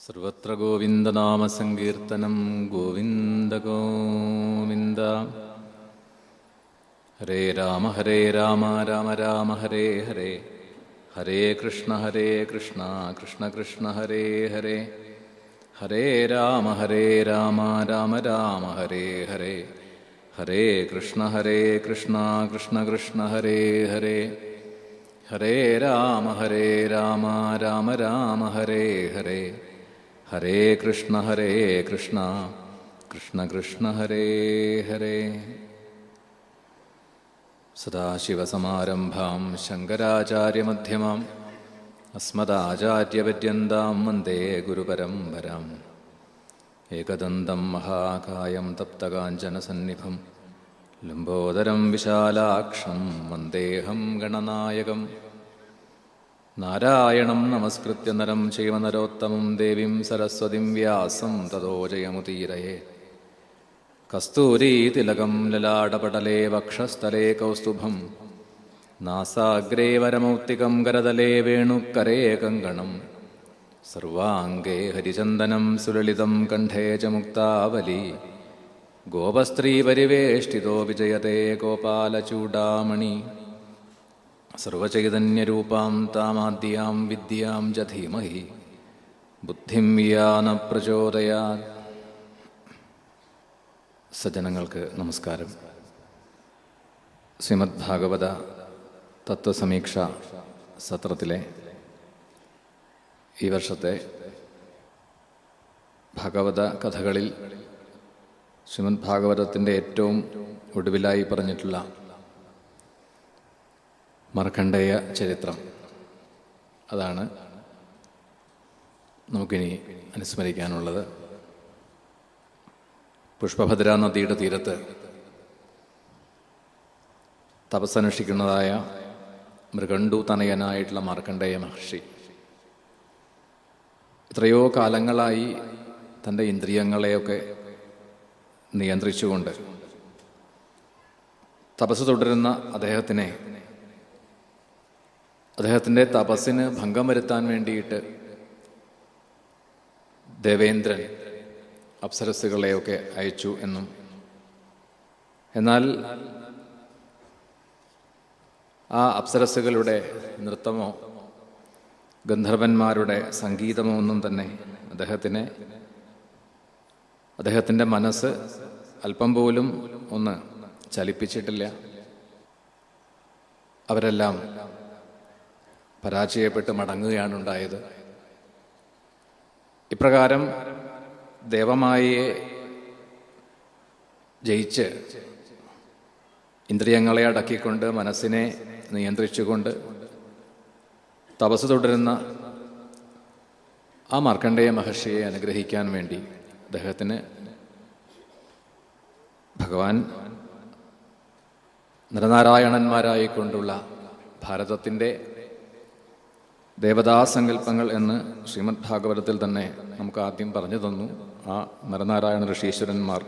സർവത്ര ഗോവിന്ദനാമസങ്കീർത്തനം ഗോവിന്ദ ഗോവിന്ദ. ഹരേ രാമ രാമ രാമ ഹരേ ഹരേ, ഹരേ കൃഷ്ണ കൃഷ്ണ കൃഷ്ണ ഹരേ ഹരേ, ഹരേ രാമ രാമ രാമ ഹരേ ഹരേ, ഹരേ കൃഷ്ണ കൃഷ്ണ കൃഷ്ണ ഹരേ ഹരേ, ഹരേ രാമ രാമ രാമ ഹരേ ഹരേ, ഹരേ കൃഷ്ണ കൃഷ്ണ കൃഷ്ണ ഹരേ ഹരേ. സദാശിവസമാരംഭാം ശങ്കരാചാര്യമധ്യമാം അസ്മദാചാര്യപര്യന്താം വന്ദേ ഗുരുപരമ്പരാം. ഏകദന്തം മഹാകായം തപ്തകാഞ്ചനസന്നിഭം ലംബോദരം വിശാലാക്ഷം വന്ദേഹം ഗണനായകം. നാരായണം നമസ്കൃത്യ നരം ചൈവ നരോത്തമം ദേവീം സരസ്വതിം വ്യാസം തതോ ജയമുദീരയേ. കസ്തൂരീതിലകം ലലാടപടലേ വക്ഷസ്ഥലേ കൗസ്തുഭം, നാസാഗ്രേ വരമൗക്തികം കരതലേ വേണുക്കരേ കങ്കണം, സർവാംഗേ ഹരിചന്ദനം സുലളിതം കണ്ഠേ ച മുക്താവലി. ഗോപസ്ത്രീപരിവേഷ്ടിതോ വിജയതേ ഗോപാലചൂഡാമണി. സർവചൈതന്യരൂപാം താമാദ്യാം വിദ്യാം ച ധീമഹി ബുദ്ധിം യാന പ്രചോദയാത്. സജ്ജനങ്ങൾക്ക് നമസ്കാരം. ശ്രീമദ് ഭാഗവത തത്വസമീക്ഷ സത്രത്തിലെ ഈ വർഷത്തെ ഭാഗവത കഥകളിൽ ശ്രീമദ് ഭാഗവതത്തിൻ്റെ ഏറ്റവും ഒടുവിലായി പറഞ്ഞിട്ടുള്ള മാർക്കണ്ഡേയ ചരിത്രം, അതാണ് നമുക്കിനി അനുസ്മരിക്കാനുള്ളത്. പുഷ്പഭദ്ര നദിയുടെ തീരത്ത് തപസ്സനുഷ്ഠിക്കുന്നതായ മൃഗണ്ടു തനയനായിട്ടുള്ള മാർക്കണ്ഡേയ മഹർഷി എത്രയോ കാലങ്ങളായി തൻ്റെ ഇന്ദ്രിയങ്ങളെയൊക്കെ നിയന്ത്രിച്ചുകൊണ്ട് തപസ് തുടരുന്ന അദ്ദേഹത്തിൻ്റെ തപസ്സിന് ഭംഗം വരുത്താൻ വേണ്ടിയിട്ട് ദേവേന്ദ്രൻ അപ്സരസ്സുകളെയൊക്കെ അയച്ചു എന്നും, എന്നാൽ ആ അപ്സരസ്സുകളുടെ നൃത്തമോ ഗന്ധർവന്മാരുടെ സംഗീതമോ ഒന്നും തന്നെ അദ്ദേഹത്തിൻ്റെ മനസ്സ് അല്പം പോലും ഒന്ന് ചലിപ്പിച്ചിട്ടില്ല. അവരെല്ലാം പരാജയപ്പെട്ട് മടങ്ങുകയാണ് ഉണ്ടായത്. ഇപ്രകാരം ദേവമായയെ ജയിച്ച് ഇന്ദ്രിയങ്ങളെ അടക്കിക്കൊണ്ട് മനസ്സിനെ നിയന്ത്രിച്ചുകൊണ്ട് തപസ് തുടരുന്ന ആ മാർക്കണ്ഡേയ മഹർഷിയെ അനുഗ്രഹിക്കാൻ വേണ്ടി അദ്ദേഹത്തിന് ഭഗവാൻ നരനാരായണന്മാരായിക്കൊണ്ടുള്ള ഭാരതത്തിൻ്റെ ദേവതാസങ്കല്പങ്ങൾ എന്ന് ശ്രീമദ് ഭാഗവതത്തിൽ തന്നെ നമുക്ക് ആദ്യം പറഞ്ഞു തന്നു. ആ നരനാരായണ ഋഷീശ്വരന്മാർ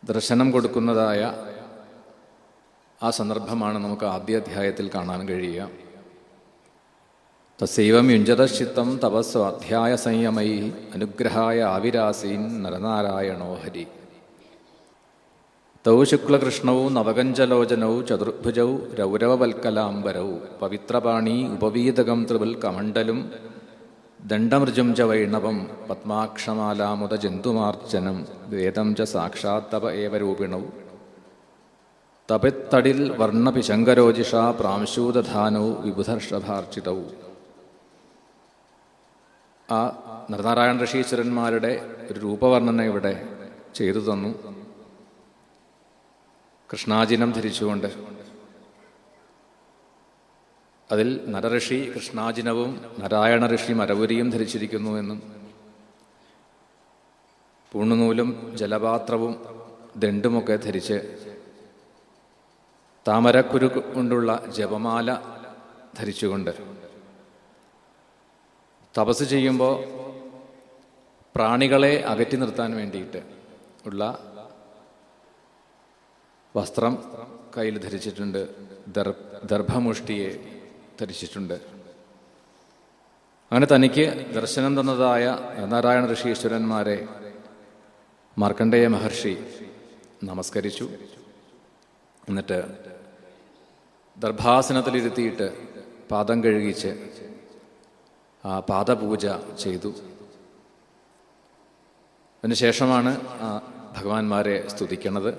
ദർശനം കൊടുക്കുന്നതായ ആ സന്ദർഭമാണ് നമുക്ക് ആദ്യ അധ്യായത്തിൽ കാണാൻ കഴിയുക. തസ്സൈവം യുഞ്ജതശ്ചിത്തം തപസ്വാധ്യായ സംയമൈ അനുഗ്രഹായ ആവിരാസീൻ നരനാരായണോ ഹരി. തൗ ശുക്ലകൃഷ്ണൗ നവകഞ്ചലോചനൗ ചതുർഭുജൗ രൗരവവൽക്കലാംബരൗ പവിത്രപാണി ഉപവീതകം ത്രിപുൽ കമണ്ഡലും ദണ്ഡമൃജം ച വൈണവം പത്മാക്ഷമാലാമുദ ജന്തുമാർച്ചനം വേദം ച സാക്ഷാത് തപ ഏവ രൂപിണൗ തപിത്തടിൽ വർണ്ണപിശങ്കരോജിഷ പ്രാംശൂദധാനൗ വിബുധർഷഭാർച്ചിതൗ. ആ നരനാരായണ ഋഷീശ്വരന്മാരുടെ ഒരു രൂപവർണ്ണന ഇവിടെ ചെയ്തു തന്നു. കൃഷ്ണാജിനം ധരിച്ചുകൊണ്ട്, അതിൽ നരഋഷി കൃഷ്ണാജിനവും നാരായണ ഋഷി മരവുരിയും ധരിച്ചിരിക്കുന്നു എന്നും, പൂണുനൂലും ജലപാത്രവും ദണ്ഡുമൊക്കെ ധരിച്ച് താമരക്കുരു കൊണ്ടുള്ള ജപമാല ധരിച്ചുകൊണ്ട് തപസ് ചെയ്യുമ്പോൾ പ്രാണികളെ അകറ്റി നിർത്താൻ വേണ്ടിയിട്ട് ഉള്ള വസ്ത്രം കയ്യിൽ ധരിച്ചിട്ടുണ്ട്, ദർഭമുഷ്ടിയെ ധരിച്ചിട്ടുണ്ട്. അങ്ങനെ തനിക്ക് ദർശനം തന്നതായ നാരായണ ഋഷീശ്വരന്മാരെ മാർക്കണ്ഡേയ മഹർഷി നമസ്കരിച്ചു. എന്നിട്ട് ദർഭാസനത്തിലിരുത്തിയിട്ട് പാദം കഴുകിച്ച് ആ പാദപൂജ ചെയ്തു. അതിനുശേഷമാണ് ഭഗവാന്മാരെ സ്തുതിക്കുന്നത്.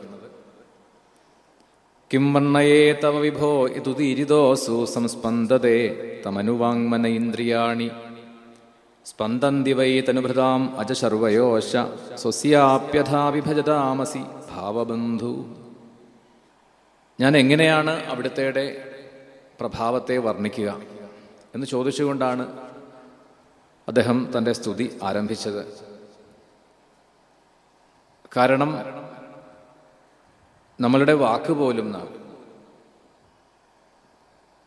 കിം വർണ്ണയേ തവ വിഭോ ഇതുതീരിതോസു സംസ്പന്ദതേ തമനുവാങ്മന ഇന്ദ്രിയാണി സ്പന്ദന്തി വൈ തനുഭൃതാം അജശർവയോശ സ്വസ്യാപ്യഥാ വിഭജതാമസി ഭാവബന്ധു. ഞാൻ എങ്ങനെയാണ് അവിടുത്തെ പ്രഭാവത്തെ വർണ്ണിക്കുക എന്ന് ചോദിച്ചുകൊണ്ടാണ് അദ്ദേഹം തൻ്റെ സ്തുതി ആരംഭിച്ചത്. കാരണം നമ്മളുടെ വാക്ക് പോലും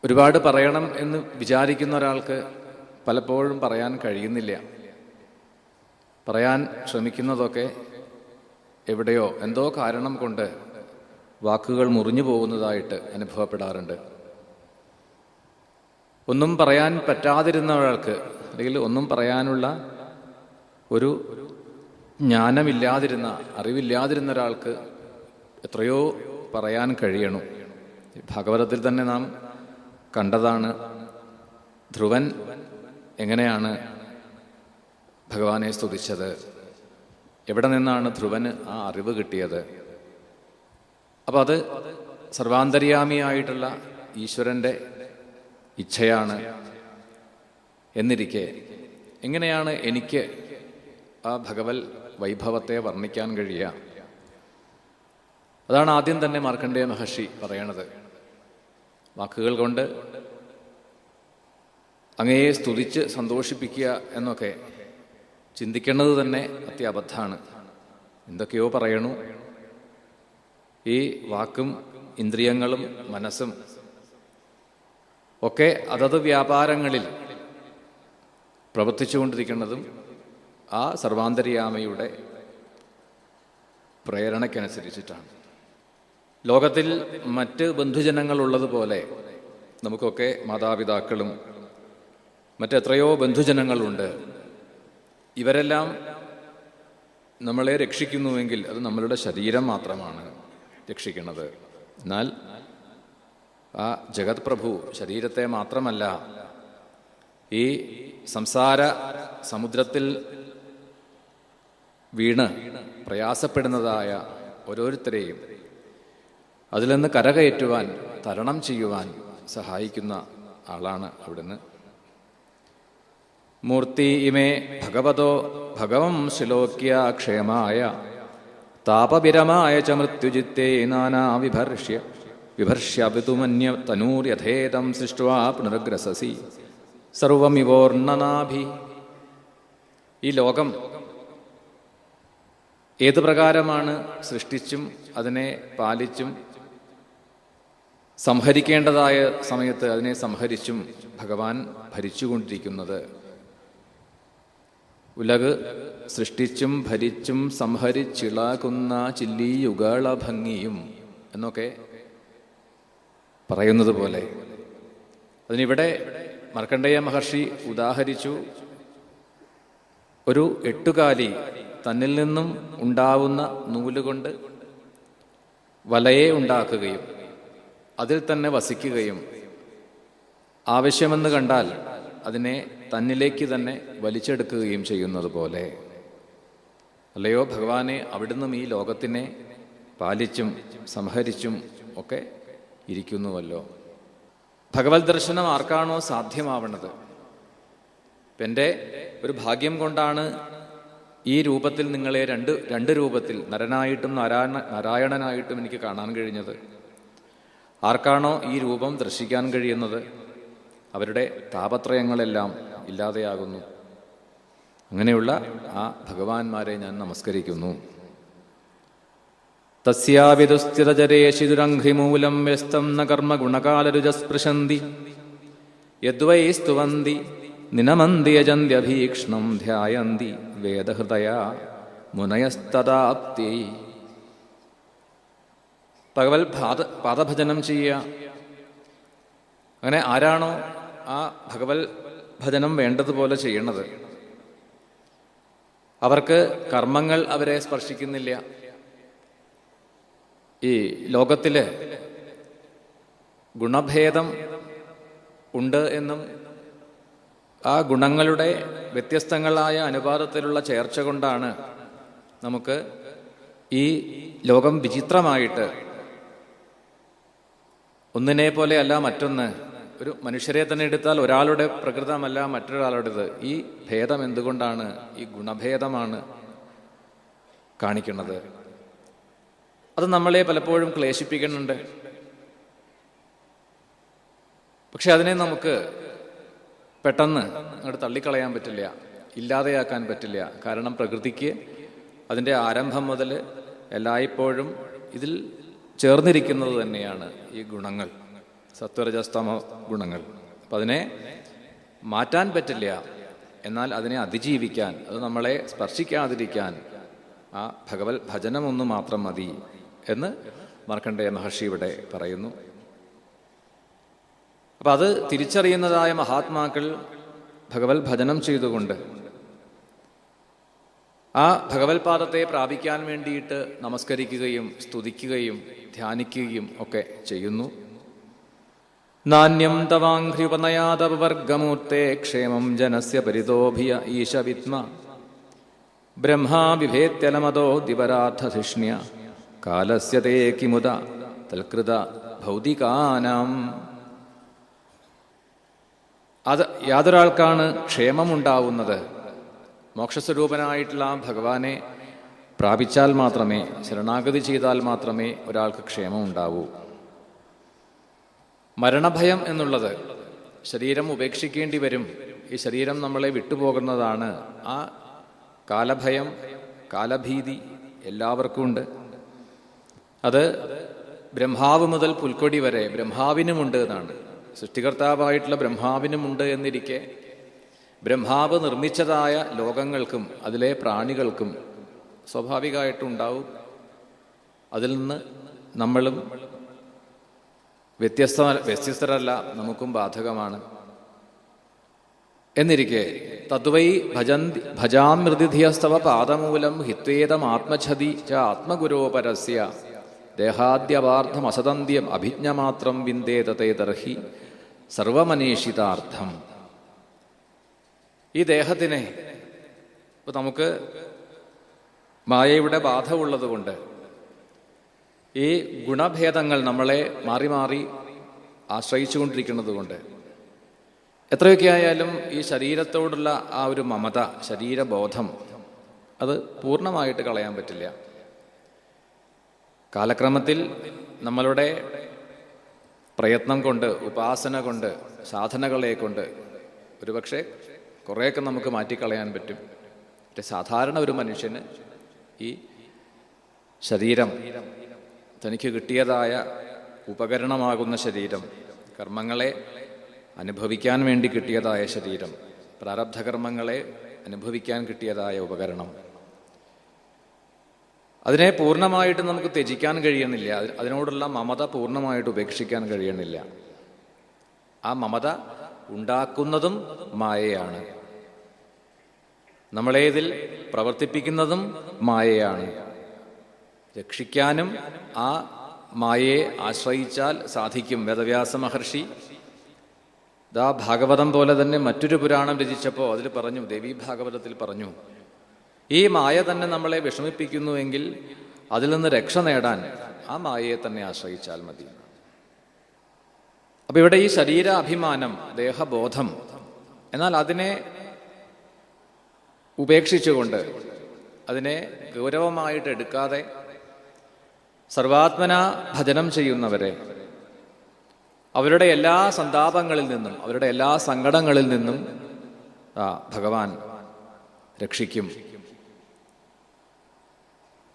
ഒരുപാട് പറയണം എന്ന് വിചാരിക്കുന്ന ഒരാൾക്ക് പലപ്പോഴും പറയാൻ കഴിയുന്നില്ല. പറയാൻ ശ്രമിക്കുന്നതൊക്കെ എവിടെയോ എന്തോ കാരണം കൊണ്ട് വാക്കുകൾ മുറിഞ്ഞു പോകുന്നതായിട്ട് അനുഭവപ്പെടാറുണ്ട്. ഒന്നും പറയാൻ പറ്റാതിരുന്ന ഒരാൾക്ക്, അല്ലെങ്കിൽ ഒന്നും പറയാനുള്ള ഒരു ജ്ഞാനമില്ലാതിരുന്ന, അറിവില്ലാതിരുന്ന ഒരാൾക്ക് എത്രയോ പറയാൻ കഴിയണം. ഭാഗവതത്തിൽ തന്നെ നാം കണ്ടതാണ് ധ്രുവൻ എങ്ങനെയാണ് ഭഗവാനെ സ്തുതിച്ചത്, എവിടെ നിന്നാണ് ധ്രുവന് ആ അറിവ് കിട്ടിയത്. അപ്പം അത് സർവാന്തര്യാമിയായിട്ടുള്ള ഈശ്വരൻ്റെ ഇച്ഛയാണ് എന്നിരിക്കെ എങ്ങനെയാണ് എനിക്ക് ആ ഭഗവത് വൈഭവത്തെ വർണ്ണിക്കാൻ കഴിയുക? അതാണ് ആദ്യം തന്നെ മാർക്കണ്ഡേയ മഹർഷി പറയണത്. വാക്കുകൾ കൊണ്ട് അങ്ങയെ സ്തുതിച്ച് സന്തോഷിപ്പിക്കുക എന്നൊക്കെ ചിന്തിക്കേണ്ടത് തന്നെ അത്യബദ്ധാണ്. എന്തൊക്കെയോ പറയണു. ഈ വാക്കും ഇന്ദ്രിയങ്ങളും മനസ്സും ഒക്കെ അതത് വ്യാപാരങ്ങളിൽ പ്രവർത്തിച്ചുകൊണ്ടിരിക്കുന്നതും ആ സർവാന്തര്യാമയുടെ പ്രേരണയ്ക്കനുസരിച്ചിട്ടാണ്. ലോകത്തിൽ മറ്റ് ബന്ധുജനങ്ങളുള്ളതുപോലെ നമുക്കൊക്കെ മാതാപിതാക്കളും മറ്റെത്രയോ ബന്ധുജനങ്ങളുണ്ട്. ഇവരെല്ലാം നമ്മളെ രക്ഷിക്കുന്നുവെങ്കിൽ അത് നമ്മളുടെ ശരീരം മാത്രമാണ് രക്ഷിക്കുന്നത്. എന്നാൽ ആ ജഗത് പ്രഭു ശരീരത്തെ മാത്രമല്ല, ഈ സംസാര സമുദ്രത്തിൽ വീണ് പ്രയാസപ്പെടുന്നതായ ഓരോരുത്തരെയും അതിൽ നിന്ന് കരകയറ്റുവാൻ, തരണം ചെയ്യുവാൻ സഹായിക്കുന്ന ആളാണ് അവിടുന്ന്. മൂർത്തി ഇമേ ഭഗവതോ ഭഗവം ശ്ലോക്യ ക്ഷേമായ താപവിരമായ ച മൃത്യുജിത്തേ നാനാ വിഭർഷ്യ തനൂര്യഥേദം സൃഷ്ട്വാ പുനർഗ്രസസി സർവമിവോർണനാഭി. ഈ ലോകം ഏത് പ്രകാരമാണ് സൃഷ്ടിച്ചും അതിനെ പാലിച്ചും സംഹരിക്കേണ്ടതായ സമയത്ത് അതിനെ സംഹരിച്ചും ഭഗവാൻ ഭരിച്ചുകൊണ്ടിരിക്കുന്നത്? ഉലക് സൃഷ്ടിച്ചും ഭരിച്ചും സംഹരിച്ചിളകുന്ന ചില്ലിയുഗള ഭംഗിയും എന്നൊക്കെ പറയുന്നത് പോലെ അതിനിവിടെ മാർക്കണ്ഡേയ മഹർഷി ഉദാഹരിച്ചു. ഒരു എട്ടുകാലി തന്നിൽ നിന്നും ഉണ്ടാവുന്ന നൂലുകൊണ്ട് വലയെ ഉണ്ടാക്കുകയും അതിൽ തന്നെ വസിക്കുകയും ആവശ്യമെന്ന് കണ്ടാൽ അതിനെ തന്നിലേക്ക് തന്നെ വലിച്ചെടുക്കുകയും ചെയ്യുന്നത് പോലെ. അല്ലയോ ഭഗവാനെ, അവിടുന്ന് ഈ ലോകത്തിനെ പാലിച്ചും സംഹരിച്ചും ഒക്കെ ഇരിക്കുന്നുവല്ലോ. ഭഗവത് ദർശനം ആർക്കാണോ സാധ്യമാവണത്, എൻ്റെ ഒരു ഭാഗ്യം കൊണ്ടാണ് ഈ രൂപത്തിൽ നിങ്ങളെ രണ്ട് രൂപത്തിൽ, നരനായിട്ടും നാരായണനായിട്ടും എനിക്ക് കാണാൻ കഴിഞ്ഞത്. ആർക്കാണോ ഈ രൂപം ദർശിക്കാൻ കഴിയുന്നത് അവരുടെ താപത്രയങ്ങളെല്ലാം ഇല്ലാതെയാകുന്നു. അങ്ങനെയുള്ള ആ ഭഗവാന്മാരെ ഞാൻ നമസ്കരിക്കുന്നു. തസ്യാവിദുസ്ഥിതചരേശിദുരംഘ്രിമൂലം വ്യസ്തം ന കർമ്മ ഗുണകാലരുജസ്പൃശന്തി യദ്വൈ സ്തുവന്തി നിനമന്തി യജന്ത്യഭീക്ഷ്ണം ധ്യായന്തി വേദഹൃദയാ മുനയസ്തദാപ്തി. ഭഗവത് പാദഭജനം ചെയ്യുക. അങ്ങനെ ആരാണോ ആ ഭഗവത് ഭജനം വേണ്ടതുപോലെ ചെയ്യണത്. അവർക്ക് കർമ്മങ്ങൾ അവരെ സ്പർശിക്കുന്നില്ല. ഈ ലോകത്തില് ഗുണഭേദം ഉണ്ട് എന്നും ആ ഗുണങ്ങളുടെ വ്യത്യസ്തങ്ങളായ അനുപാതത്തിലുള്ള ചേർച്ച കൊണ്ടാണ് നമുക്ക് ഈ ലോകം വിചിത്രമായിട്ട് ഒന്നിനെ പോലെ അല്ല മറ്റൊന്ന്. ഒരു മനുഷ്യരെ തന്നെ എടുത്താൽ ഒരാളുടെ പ്രകൃതമല്ല മറ്റൊരാളുടേത്. ഈ ഭേദം എന്തുകൊണ്ടാണ്? ഈ ഗുണഭേദമാണ് കാണിക്കുന്നത്. അത് നമ്മളെ പലപ്പോഴും ക്ലേശിപ്പിക്കുന്നുണ്ട്. പക്ഷെ അതിനെ നമുക്ക് പെട്ടെന്ന് അങ്ങോട്ട് തള്ളിക്കളയാൻ പറ്റില്ല, ഇല്ലാതെയാക്കാൻ പറ്റില്ല. കാരണം പ്രകൃതിക്ക് അതിൻ്റെ ആരംഭം മുതൽ എല്ലായ്പ്പോഴും ഇതിൽ ചേർന്നിരിക്കുന്നത് തന്നെയാണ് ഈ ഗുണങ്ങൾ, സത്വരജസ്തമ ഗുണങ്ങൾ. അപ്പം അതിനെ മാറ്റാൻ പറ്റില്ല. എന്നാൽ അതിനെ അതിജീവിക്കാൻ, അത് നമ്മളെ സ്പർശിക്കാതിരിക്കാൻ ആ ഭഗവത് ഭജനമൊന്നു മാത്രം മതി എന്ന് മാർക്കണ്ഡേയ മഹർഷി ഇവിടെ പറയുന്നു. അപ്പം അത് തിരിച്ചറിയുന്നതായ മഹാത്മാക്കൾ ഭഗവത് ഭജനം ചെയ്തുകൊണ്ട് ആ ഭഗവത് പാദത്തെ പ്രാപിക്കാൻ വേണ്ടിയിട്ട് നമസ്കരിക്കുകയും സ്തുതിക്കുകയും ധ്യാനിക്കുകയും ഒക്കെ ചെയ്യുന്നു. നാന്യം തവാഘ്ര്യുപനയാതവർഗമൂർത്തേ ക്ഷേമം ജനസ്യ പരിതോഭിയ ഈശവിത്മ ബ്രഹ്മാ വിഭേത്യലമതോ ദിവരാധധിഷ്ണ്യ കാലസ്യ തേ കിമുദ തൽകൃത ഭൗതികാനാം. അത് യാതൊരാൾക്കാണ് ക്ഷേമമുണ്ടാവുന്നത്? മോക്ഷസ്വരൂപനായിട്ടുള്ള ഭഗവാനെ പ്രാപിച്ചാൽ മാത്രമേ, ശരണാഗതി ചെയ്താൽ മാത്രമേ ഒരാൾക്ക് ക്ഷേമം ഉണ്ടാവൂ. മരണഭയം എന്നുള്ളത് ശരീരം ഉപേക്ഷിക്കേണ്ടി വരും. ഈ ശരീരം നമ്മളെ വിട്ടുപോകുന്നതാണ്. ആ കാലഭയം, കാലഭീതി എല്ലാവർക്കും ഉണ്ട്. അത് ബ്രഹ്മാവ് മുതൽ പുൽക്കൊടി വരെ ബ്രഹ്മാവിനുമുണ്ട് എന്നാണ്. സൃഷ്ടികർത്താവായിട്ടുള്ള ബ്രഹ്മാവിനുമുണ്ട് എന്നിരിക്കെ ബ്രഹ്മാവ് നിർമ്മിച്ചതായ ലോകങ്ങൾക്കും അതിലെ പ്രാണികൾക്കും സ്വാഭാവികമായിട്ടുണ്ടാവും. അതിൽ നിന്ന് നമ്മളും വ്യത്യസ്തരല്ല, നമുക്കും ബാധകമാണ്. എന്നിരിക്കെ തദ്വൈ ഭജാമൃതിധിയസ്തവ പാദമൂലം ഹിത്വേദമാത്മഛതി ച ആത്മഗുരോപരസ്യ ദേഹാദ്യപാർത്ഥമസതന്ത്യം അഭിജ്ഞമാത്രം വിന്ദേതേ തർഹി സർവമനീഷിതാർത്ഥം. ഈ ദേഹത്തിനെ ഇപ്പൊ നമുക്ക് മായയുടെ ബാധ ഉള്ളതുകൊണ്ട് ഈ ഗുണഭേദങ്ങൾ നമ്മളെ മാറി മാറി ആശ്രയിച്ചുകൊണ്ടിരിക്കുന്നത് കൊണ്ട് എത്രയൊക്കെ ആയാലും ഈ ശരീരത്തോടുള്ള ആ ഒരു മമത, ശരീരബോധം, അത് പൂർണ്ണമായിട്ട് കളയാൻ പറ്റില്ല. കാലക്രമത്തിൽ നമ്മളുടെ പ്രയത്നം കൊണ്ട്, ഉപാസന കൊണ്ട്, സാധനകളെ കൊണ്ട് ഒരുപക്ഷെ കുറേയൊക്കെ നമുക്ക് മാറ്റിക്കളയാൻ പറ്റും. സാധാരണ ഒരു മനുഷ്യന് ഈ ശരീരം, തനിക്ക് കിട്ടിയതായ ഉപകരണമാകുന്ന ശരീരം, കർമ്മങ്ങളെ അനുഭവിക്കാൻ വേണ്ടി കിട്ടിയതായ ശരീരം, പ്രാരബ്ധകർമ്മങ്ങളെ അനുഭവിക്കാൻ കിട്ടിയതായ ഉപകരണം, അതിനെ പൂർണ്ണമായിട്ട് നമുക്ക് ത്യജിക്കാൻ കഴിയണില്ല. അതിനോടുള്ള മമത പൂർണ്ണമായിട്ട് ഉപേക്ഷിക്കാൻ കഴിയണില്ല. ആ മമത ഉണ്ടാക്കുന്നതും മായയാണ്. നമ്മളെ ഇതിൽ പ്രവർത്തിപ്പിക്കുന്നതും മായയാണ്. രക്ഷിക്കാനും ആ മായയെ ആശ്രയിച്ചാൽ സാധിക്കും. വേദവ്യാസ മഹർഷി ഭാഗവതം പോലെ തന്നെ മറ്റൊരു പുരാണം രചിച്ചപ്പോൾ അതിൽ പറഞ്ഞു, ദേവീ ഭാഗവതത്തിൽ പറഞ്ഞു, ഈ മായ തന്നെ നമ്മളെ വിഷമിപ്പിക്കുന്നുവെങ്കിൽ അതിൽ നിന്ന് രക്ഷ നേടാൻ ആ മായയെ തന്നെ ആശ്രയിച്ചാൽ മതി. അപ്പൊ ഇവിടെ ഈ ശരീരാഭിമാനം, ദേഹബോധം, എന്നാൽ അതിനെ ഉപേക്ഷിച്ചുകൊണ്ട്, അതിനെ ഗൗരവമായിട്ട് എടുക്കാതെ സർവാത്മന ഭജനം ചെയ്യുന്നവരെ അവരുടെ എല്ലാ സന്താപങ്ങളിൽ നിന്നും, അവരുടെ എല്ലാ സങ്കടങ്ങളിൽ നിന്നും ഭഗവാൻ രക്ഷിക്കും.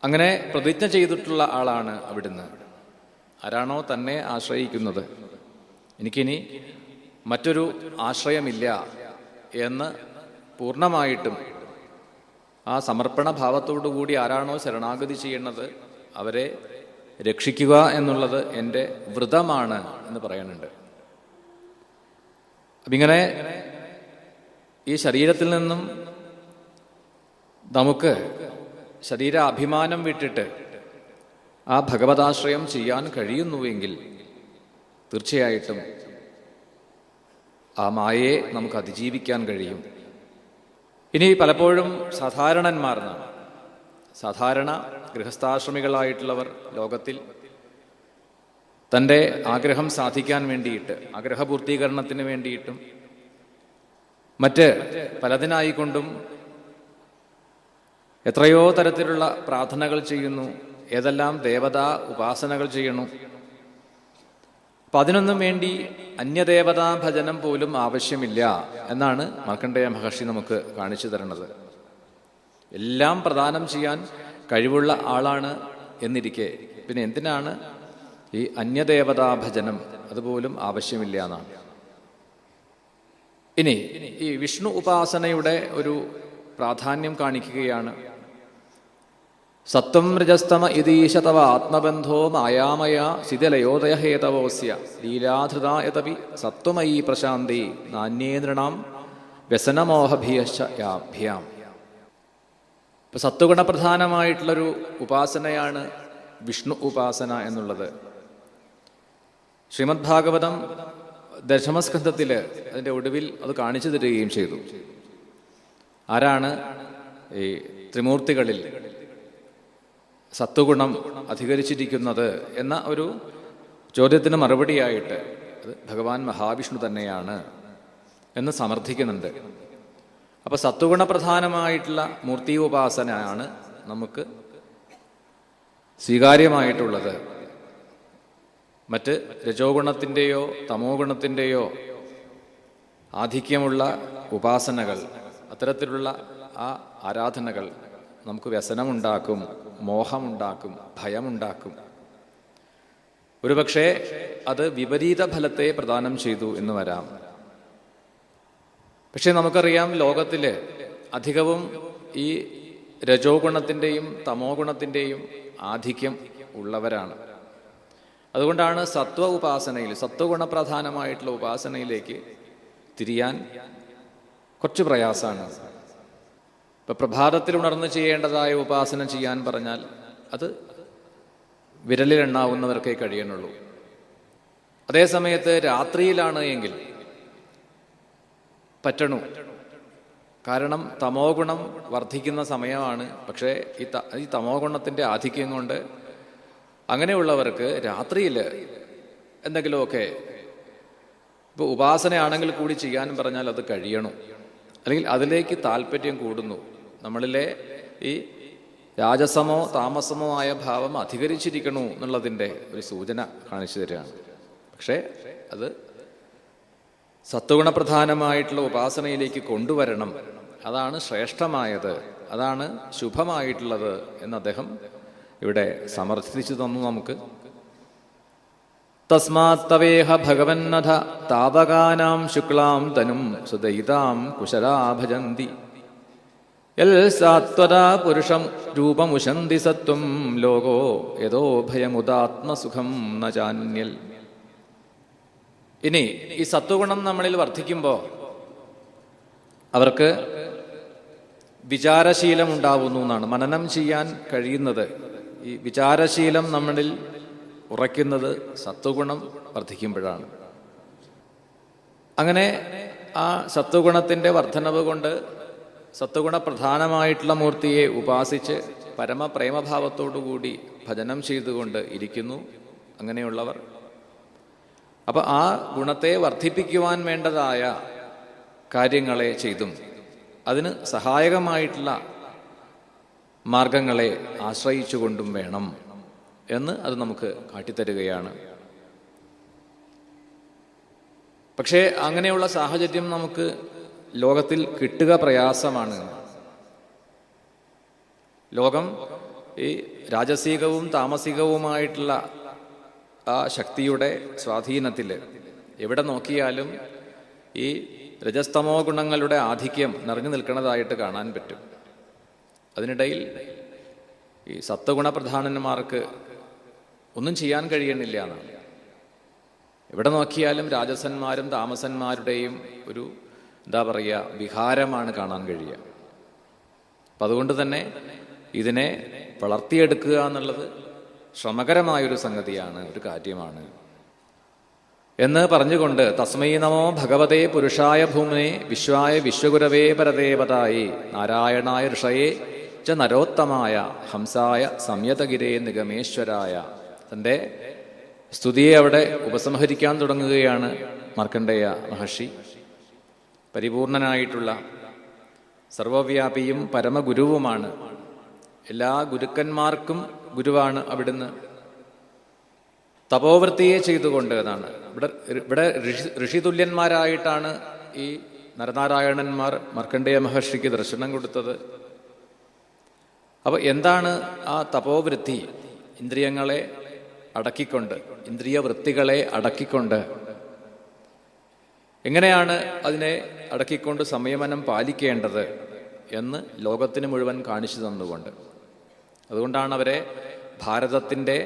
അങ്ങനെ പ്രതിജ്ഞ ചെയ്തിട്ടുള്ള ആളാണ് അവിടുന്ന്. ആരാണോ തന്നെ ആശ്രയിക്കുന്നത്, എനിക്കിനി മറ്റൊരു ആശ്രയമില്ല എന്ന് പൂർണ്ണമായിട്ടും ആ സമർപ്പണ ഭാവത്തോടു കൂടി ആരാണോ ശരണാഗതി ചെയ്യുന്നത് അവരെ രക്ഷിക്കുക എന്നുള്ളത് എൻ്റെ വ്രതമാണ് എന്ന് പറയുന്നുണ്ട്. അപ്പം ഇങ്ങനെ ഈ ശരീരത്തിൽ നിന്നും നമുക്ക് ശരീരാഭിമാനം വിട്ടിട്ട് ആ ഭഗവതാശ്രയം ചെയ്യാൻ കഴിയുന്നുവെങ്കിൽ തീർച്ചയായിട്ടും ആ മായയെ നമുക്ക് അതിജീവിക്കാൻ കഴിയും. ഇനി പലപ്പോഴും സാധാരണ ഗൃഹസ്ഥാശ്രമികളായിട്ടുള്ളവർ ലോകത്തിൽ തൻ്റെ ആഗ്രഹം സാധിക്കാൻ വേണ്ടിയിട്ട്, ആഗ്രഹപൂർത്തീകരണത്തിന് വേണ്ടിയിട്ടും മറ്റ് പലതിനായിക്കൊണ്ടും എത്രയോ തരത്തിലുള്ള പ്രാർത്ഥനകൾ ചെയ്യുന്നു, ഏതെല്ലാം ദേവതാ ഉപാസനകൾ ചെയ്യണു. അപ്പം അതിനൊന്നും വേണ്ടി അന്യദേവതാ ഭജനം പോലും ആവശ്യമില്ല എന്നാണ് മാർക്കണ്ഡേയ മഹർഷി നമുക്ക് കാണിച്ചു തരുന്നത്. എല്ലാം പ്രദാനം ചെയ്യാൻ കഴിവുള്ള ആളാണ് എന്നിരിക്കെ പിന്നെ എന്തിനാണ് ഈ അന്യദേവതാ ഭജനം? അതുപോലും ആവശ്യമില്ല എന്നാണ്. ഇനി ഈ വിഷ്ണു ഉപാസനയുടെ ഒരു പ്രാധാന്യം കാണിക്കുകയാണ്. സത്വം രജസ്തമ ഇതീശ തവ ആത്മബന്ധോ മായാമയ ശിഥിലയോദയ ഹേതവോസ്യ ലീലാധൃതായതപി സത്വമയീ പ്രശാന്തി നാന്യേന്ദ്രണാം വ്യസനമോഹഭിയാഭ്യാം. ഇപ്പൊ സത്വഗുണപ്രധാനമായിട്ടുള്ളൊരു ഉപാസനയാണ് വിഷ്ണു ഉപാസന എന്നുള്ളത്. ശ്രീമദ് ഭാഗവതം ദശമസ്കന്ധത്തില് അതിൻ്റെ ഒടുവിൽ അത് കാണിച്ചു തരികയും ചെയ്തു. ആരാണ് ഈ ത്രിമൂർത്തികളിൽ സത്വഗുണം അധികരിച്ചിരിക്കുന്നത് എന്ന ഒരു ചോദ്യത്തിന് മറുപടിയായിട്ട് അത് ഭഗവാൻ മഹാവിഷ്ണു തന്നെയാണ് എന്ന് സമർത്ഥിക്കുന്നുണ്ട്. അപ്പൊ സത്വഗുണപ്രധാനമായിട്ടുള്ള മൂർത്തി ഉപാസനയാണ് നമുക്ക് സ്വീകാര്യമായിട്ടുള്ളത്. മറ്റ് രജോ ഗുണത്തിൻ്റെയോ തമോ ഗുണത്തിൻ്റെയോ ആധിക്യമുള്ള ഉപാസനകൾ, അത്തരത്തിലുള്ള ആ ആരാധനകൾ നമുക്ക് വ്യസനമുണ്ടാക്കും, മോഹമുണ്ടാക്കും, ഭയമുണ്ടാക്കും. ഒരുപക്ഷെ അത് വിപരീത ഫലത്തെ പ്രദാനം ചെയ്തു എന്ന് വരാം. പക്ഷെ നമുക്കറിയാം, ലോകത്തില് അധികവും ഈ രജോ ഗുണത്തിൻ്റെയും തമോ ഗുണത്തിൻ്റെയും ആധിക്യം ഉള്ളവരാണ്. അതുകൊണ്ടാണ് സത്വ ഉപാസനയിൽ, സത്വഗുണപ്രധാനമായിട്ടുള്ള ഉപാസനയിലേക്ക് തിരിയാൻ കുറച്ച് പ്രയാസമാണ്. ഇപ്പൊ പ്രഭാതത്തിൽ ഉണർന്ന് ചെയ്യേണ്ടതായ ഉപാസന ചെയ്യാൻ പറഞ്ഞാൽ അത് വിരലിലെണ്ണാവുന്നവർക്കേ കഴിയുന്നുള്ളൂ. അതേസമയത്ത് രാത്രിയിലാണ് എങ്കിൽ പറ്റണു. കാരണം തമോ ഗുണം വർദ്ധിക്കുന്ന സമയമാണ്. പക്ഷേ ഈ തമോ ഗുണത്തിൻ്റെ ആധിക്യം കൊണ്ട് അങ്ങനെയുള്ളവർക്ക് രാത്രിയിൽ എന്തെങ്കിലുമൊക്കെ ഇപ്പോൾ ഉപാസനയാണെങ്കിൽ കൂടി ചെയ്യാൻ പറഞ്ഞാൽ അത് കഴിയണം. അല്ലെങ്കിൽ അതിലേക്ക് താല്പര്യം കൂടുന്നു. നമ്മളിലെ ഈ രാജസമോ താമസമോ ആയ ഭാവം അധികരിച്ചിരിക്കണു എന്നുള്ളതിൻ്റെ ഒരു സൂചന കാണിച്ചു തരികയാണ്. പക്ഷേ അത് സത്വഗുണപ്രധാനമായിട്ടുള്ള ഉപാസനയിലേക്ക് കൊണ്ടുവരണം. അതാണ് ശ്രേഷ്ഠമായത്, അതാണ് ശുഭമായിട്ടുള്ളത് എന്ന് അദ്ദേഹം ഇവിടെ സമർത്ഥിച്ചു തന്നു നമുക്ക്. തസ്മാത്തവേഹ ഭഗവന്നഥ താപകാനാം ശുക്ലാം തനും സുദയിതാം കുശലാ ഭജന്തി യൽ സാത്വതാ പുരുഷം രൂപമുശന്തി സത്വം ലോകോ യതോ ഭയമുദാത്മസുഖം ന ചാന്യൽ. ഇനി ഈ സത്വഗുണം നമ്മളിൽ വർദ്ധിക്കുമ്പോൾ അവർക്ക് വിചാരശീലം ഉണ്ടാവുന്നു എന്നാണ്. മനനം ചെയ്യാൻ കഴിയുന്നത്, ഈ വിചാരശീലം നമ്മളിൽ ഉറയ്ക്കുന്നത് സത്വഗുണം വർദ്ധിക്കുമ്പോഴാണ്. അങ്ങനെ ആ സത്വഗുണത്തിൻ്റെ വർധനവ് കൊണ്ട് സത്വഗുണപ്രധാനമായിട്ടുള്ള മൂർത്തിയെ ഉപാസിച്ച് പരമപ്രേമഭാവത്തോടുകൂടി ഭജനം ചെയ്തുകൊണ്ട് ഇരിക്കുന്നു അങ്ങനെയുള്ളവർ. അപ്പൊ ആ ഗുണത്തെ വർദ്ധിപ്പിക്കുവാൻ വേണ്ടതായ കാര്യങ്ങളെ ചെയ്തും അതിന് സഹായകമായിട്ടുള്ള മാർഗങ്ങളെ ആശ്രയിച്ചുകൊണ്ടും വേണം എന്ന് അത് നമുക്ക് കാട്ടിത്തരുകയാണ്. പക്ഷേ അങ്ങനെയുള്ള സാഹചര്യം നമുക്ക് ലോകത്തിൽ കിട്ടുക പ്രയാസമാണ്. ലോകം ഈ രാജസികവും താമസികവുമായിട്ടുള്ള ആ ശക്തിയുടെ സ്വാധീനത്തിൽ എവിടെ നോക്കിയാലും ഈ രജസ്തമോ ഗുണങ്ങളുടെ ആധിക്യം നിറഞ്ഞു നിൽക്കുന്നതായിട്ട് കാണാൻ പറ്റും. അതിനിടയിൽ ഈ സത്വഗുണപ്രധാനന്മാർക്ക് ഒന്നും ചെയ്യാൻ കഴിയണില്ല എന്നാണ്. എവിടെ നോക്കിയാലും രാജസന്മാരും താമസന്മാരുടെയും ഒരു എന്താ പറയുക, വിഹാരമാണ് കാണാൻ കഴിയുക. അപ്പം അതുകൊണ്ട് തന്നെ ഇതിനെ വളർത്തിയെടുക്കുക എന്നുള്ളത് ശ്രമകരമായൊരു സംഗതിയാണ്, ഒരു കാര്യമാണ് എന്ന് പറഞ്ഞുകൊണ്ട് തസ്മൈ നമോ ഭഗവതേ പുരുഷായ ഭൂമനെ വിശ്വായ വിശ്വഗുരവേ പരദേവതായി നാരായണായ ഋഷയേ ച നരോത്തമായ ഹംസായ സംയതഗിരേ നിഗമേശ്വരായ. തൻ്റെ സ്തുതിയെ അവിടെ ഉപസംഹരിക്കാൻ തുടങ്ങുകയാണ് മാർക്കണ്ഡേയ മഹർഷി. പരിപൂർണനായിട്ടുള്ള സർവവ്യാപിയും പരമഗുരുവുമാണ്, എല്ലാ ഗുരുക്കന്മാർക്കും ഗുരുവാണ് അവിടുന്ന്. തപോവൃത്തിയെ ചെയ്തുകൊണ്ട് എന്നാണ് ഇവിടെ ഋഷിതുല്യന്മാരായിട്ടാണ് ഈ നരനാരായണന്മാർ മാർക്കണ്ഡേയ മഹർഷിക്ക് ദർശനം കൊടുത്തത്. അപ്പൊ എന്താണ് ആ തപോവൃത്തി? ഇന്ദ്രിയങ്ങളെ അടക്കിക്കൊണ്ട്, ഇന്ദ്രിയ വൃത്തികളെ അടക്കിക്കൊണ്ട്, എങ്ങനെയാണ് അതിനെ അടക്കിക്കൊണ്ട് സംയമനം പാലിക്കേണ്ടത് എന്ന് ലോകത്തിന് മുഴുവൻ കാണിച്ചു തന്നുകൊണ്ട്, അതുകൊണ്ടാണ് അവരെ ഭാരതത്തിൻ്റെ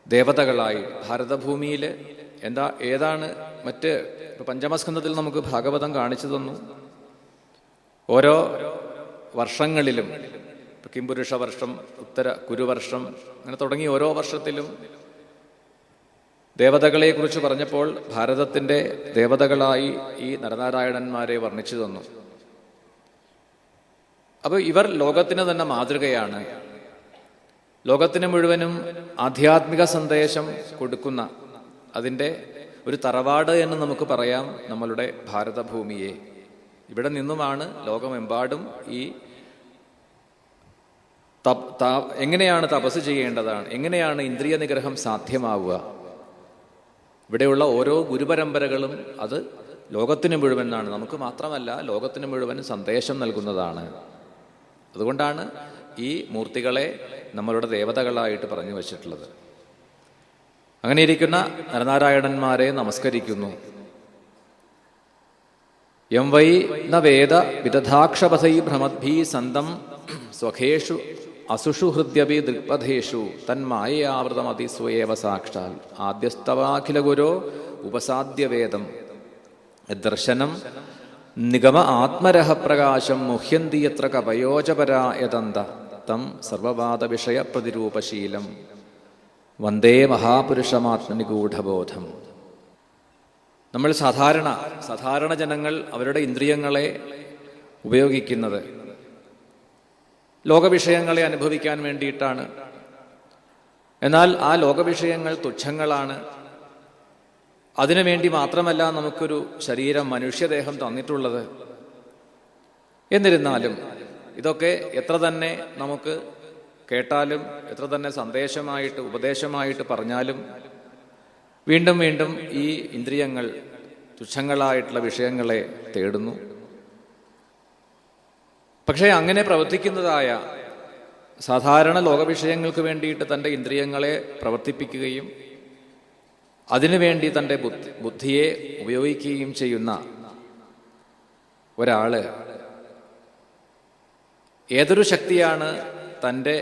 ദേവതകളായി, ഭാരതഭൂമിയിൽ ഏതാണ് മറ്റ് പഞ്ചമസ്കന്ധത്തിൽ നമുക്ക് ഭാഗവതം കാണിച്ചു തന്നു. ഓരോ വർഷങ്ങളിലും കിംപുരുഷ വർഷം, ഉത്തര കുരുവർഷം, അങ്ങനെ തുടങ്ങി ഓരോ വർഷത്തിലും ദേവതകളെ കുറിച്ച് പറഞ്ഞപ്പോൾ ഭാരതത്തിൻ്റെ ദേവതകളായി ഈ നരനാരായണന്മാരെ വർണ്ണിച്ചു തന്നു. അപ്പോൾ ഇവർ ലോകത്തിന് തന്നെ മാതൃകയാണ്. ലോകത്തിന് മുഴുവനും ആധ്യാത്മിക സന്ദേശം കൊടുക്കുന്ന അതിൻ്റെ ഒരു തറവാട് എന്ന് നമുക്ക് പറയാം നമ്മളുടെ ഭാരതഭൂമിയെ. ഇവിടെ നിന്നുമാണ് ലോകമെമ്പാടും ഈ എങ്ങനെയാണ് തപസ് ചെയ്യേണ്ടതാണ്, എങ്ങനെയാണ് ഇന്ദ്രിയ നിഗ്രഹം സാധ്യമാവുക. ഇവിടെയുള്ള ഓരോ ഗുരുപരമ്പരകളും അത് ലോകത്തിന് മുഴുവനാണ്, നമുക്ക് മാത്രമല്ല ലോകത്തിന് മുഴുവൻ സന്ദേശം നൽകുന്നതാണ്. അതുകൊണ്ടാണ് ഈ മൂർത്തികളെ നമ്മളുടെ ദേവതകളായിട്ട് പറഞ്ഞു വച്ചിട്ടുള്ളത്. അങ്ങനെ ഇരിക്കുന്ന നരനാരായണന്മാരെ നമസ്കരിക്കുന്നു. യം വൈ ന വേദ വിദധാക്ഷപഥൈ ഭ്രമദ്ഭീ സന്തം സ്വഖേഷു അസുഷു ഹൃദ്യപി ദൃക്പഥേഷു തന്മായയാവൃതമതിസ്വയേവ സാക്ഷാൽ ആദ്യസ്തവാഖില ഗുരോ ഉപസാദ്യവേദം ദർശനം നിഗമ ആത്മരഹപ്രകാശം മുഹ്യന്തി യത്ര കവയോചപരാ യതന്ത തം സർവവാദ വിഷയ പ്രതിരൂപശീലം വന്ദേ മഹാപുരുഷമാത്മനിഗൂഢബോധം. നമ്മൾ സാധാരണ ജനങ്ങൾ അവരുടെ ഇന്ദ്രിയങ്ങളെ ഉപയോഗിക്കുന്നത് ലോകവിഷയങ്ങളെ അനുഭവിക്കാൻ വേണ്ടിയിട്ടാണ്. എന്നാൽ ആ ലോകവിഷയങ്ങൾ തുച്ഛങ്ങളാണ്. അതിനുവേണ്ടി മാത്രമല്ല നമുക്കൊരു ശരീരം, മനുഷ്യദേഹം തന്നിട്ടുള്ളത്. എന്നിരുന്നാലും ഇതൊക്കെ എത്ര തന്നെ നമുക്ക് കേട്ടാലും, എത്ര തന്നെ സന്ദേശമായിട്ട് ഉപദേശമായിട്ട് പറഞ്ഞാലും വീണ്ടും വീണ്ടും ഈ ഇന്ദ്രിയങ്ങൾ തുച്ഛങ്ങളായിട്ടുള്ള വിഷയങ്ങളെ തേടുന്നു. പക്ഷേ അങ്ങനെ പ്രവർത്തിക്കുന്നതായ സാധാരണ ലോകവിഷയങ്ങൾക്ക് വേണ്ടിയിട്ട് തൻ്റെ ഇന്ദ്രിയങ്ങളെ പ്രവർത്തിപ്പിക്കുകയും അതിനുവേണ്ടി തൻ്റെ ബുദ്ധിയെ ഉപയോഗിക്കുകയും ചെയ്യുന്ന ഒരാള് ഏതൊരു ശക്തിയാണ് തൻ്റെ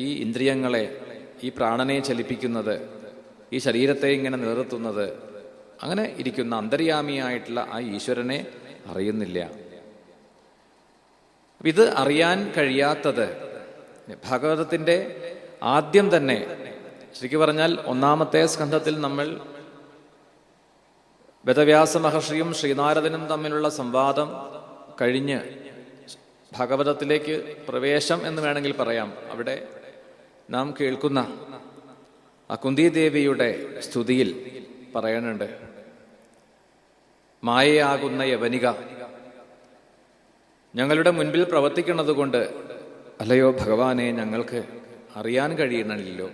ഈ ഇന്ദ്രിയങ്ങളെ, ഈ പ്രാണനെ ചലിപ്പിക്കുന്നത്, ഈ ശരീരത്തെ ഇങ്ങനെ നിലനിർത്തുന്നത്, അങ്ങനെ ഇരിക്കുന്ന അന്തര്യാമിയായിട്ടുള്ള ആ ഈശ്വരനെ അറിയുന്നില്ല. ഇത് അറിയാൻ കഴിയാത്തത് ഭാഗവതത്തിൻ്റെ ആദ്യം തന്നെ, ശരിക്കും പറഞ്ഞാൽ ഒന്നാമത്തെ സ്കന്ധത്തിൽ നമ്മൾ വേദവ്യാസ മഹർഷിയും ശ്രീനാരദനും തമ്മിലുള്ള സംവാദം കഴിഞ്ഞ് ഭാഗവതത്തിലേക്ക് പ്രവേശം എന്ന് വേണമെങ്കിൽ പറയാം. അവിടെ നാം കേൾക്കുന്ന ആ കുന്തിദേവിയുടെ സ്തുതിയിൽ പറയുന്നുണ്ട്, മായയാകുന്ന യവനിക ഞങ്ങളുടെ മുൻപിൽ പ്രവർത്തിക്കുന്നത് കൊണ്ട് അല്ലയോ ഭഗവാനെ ഞങ്ങൾക്ക് അറിയാൻ കഴിയണമല്ലോ.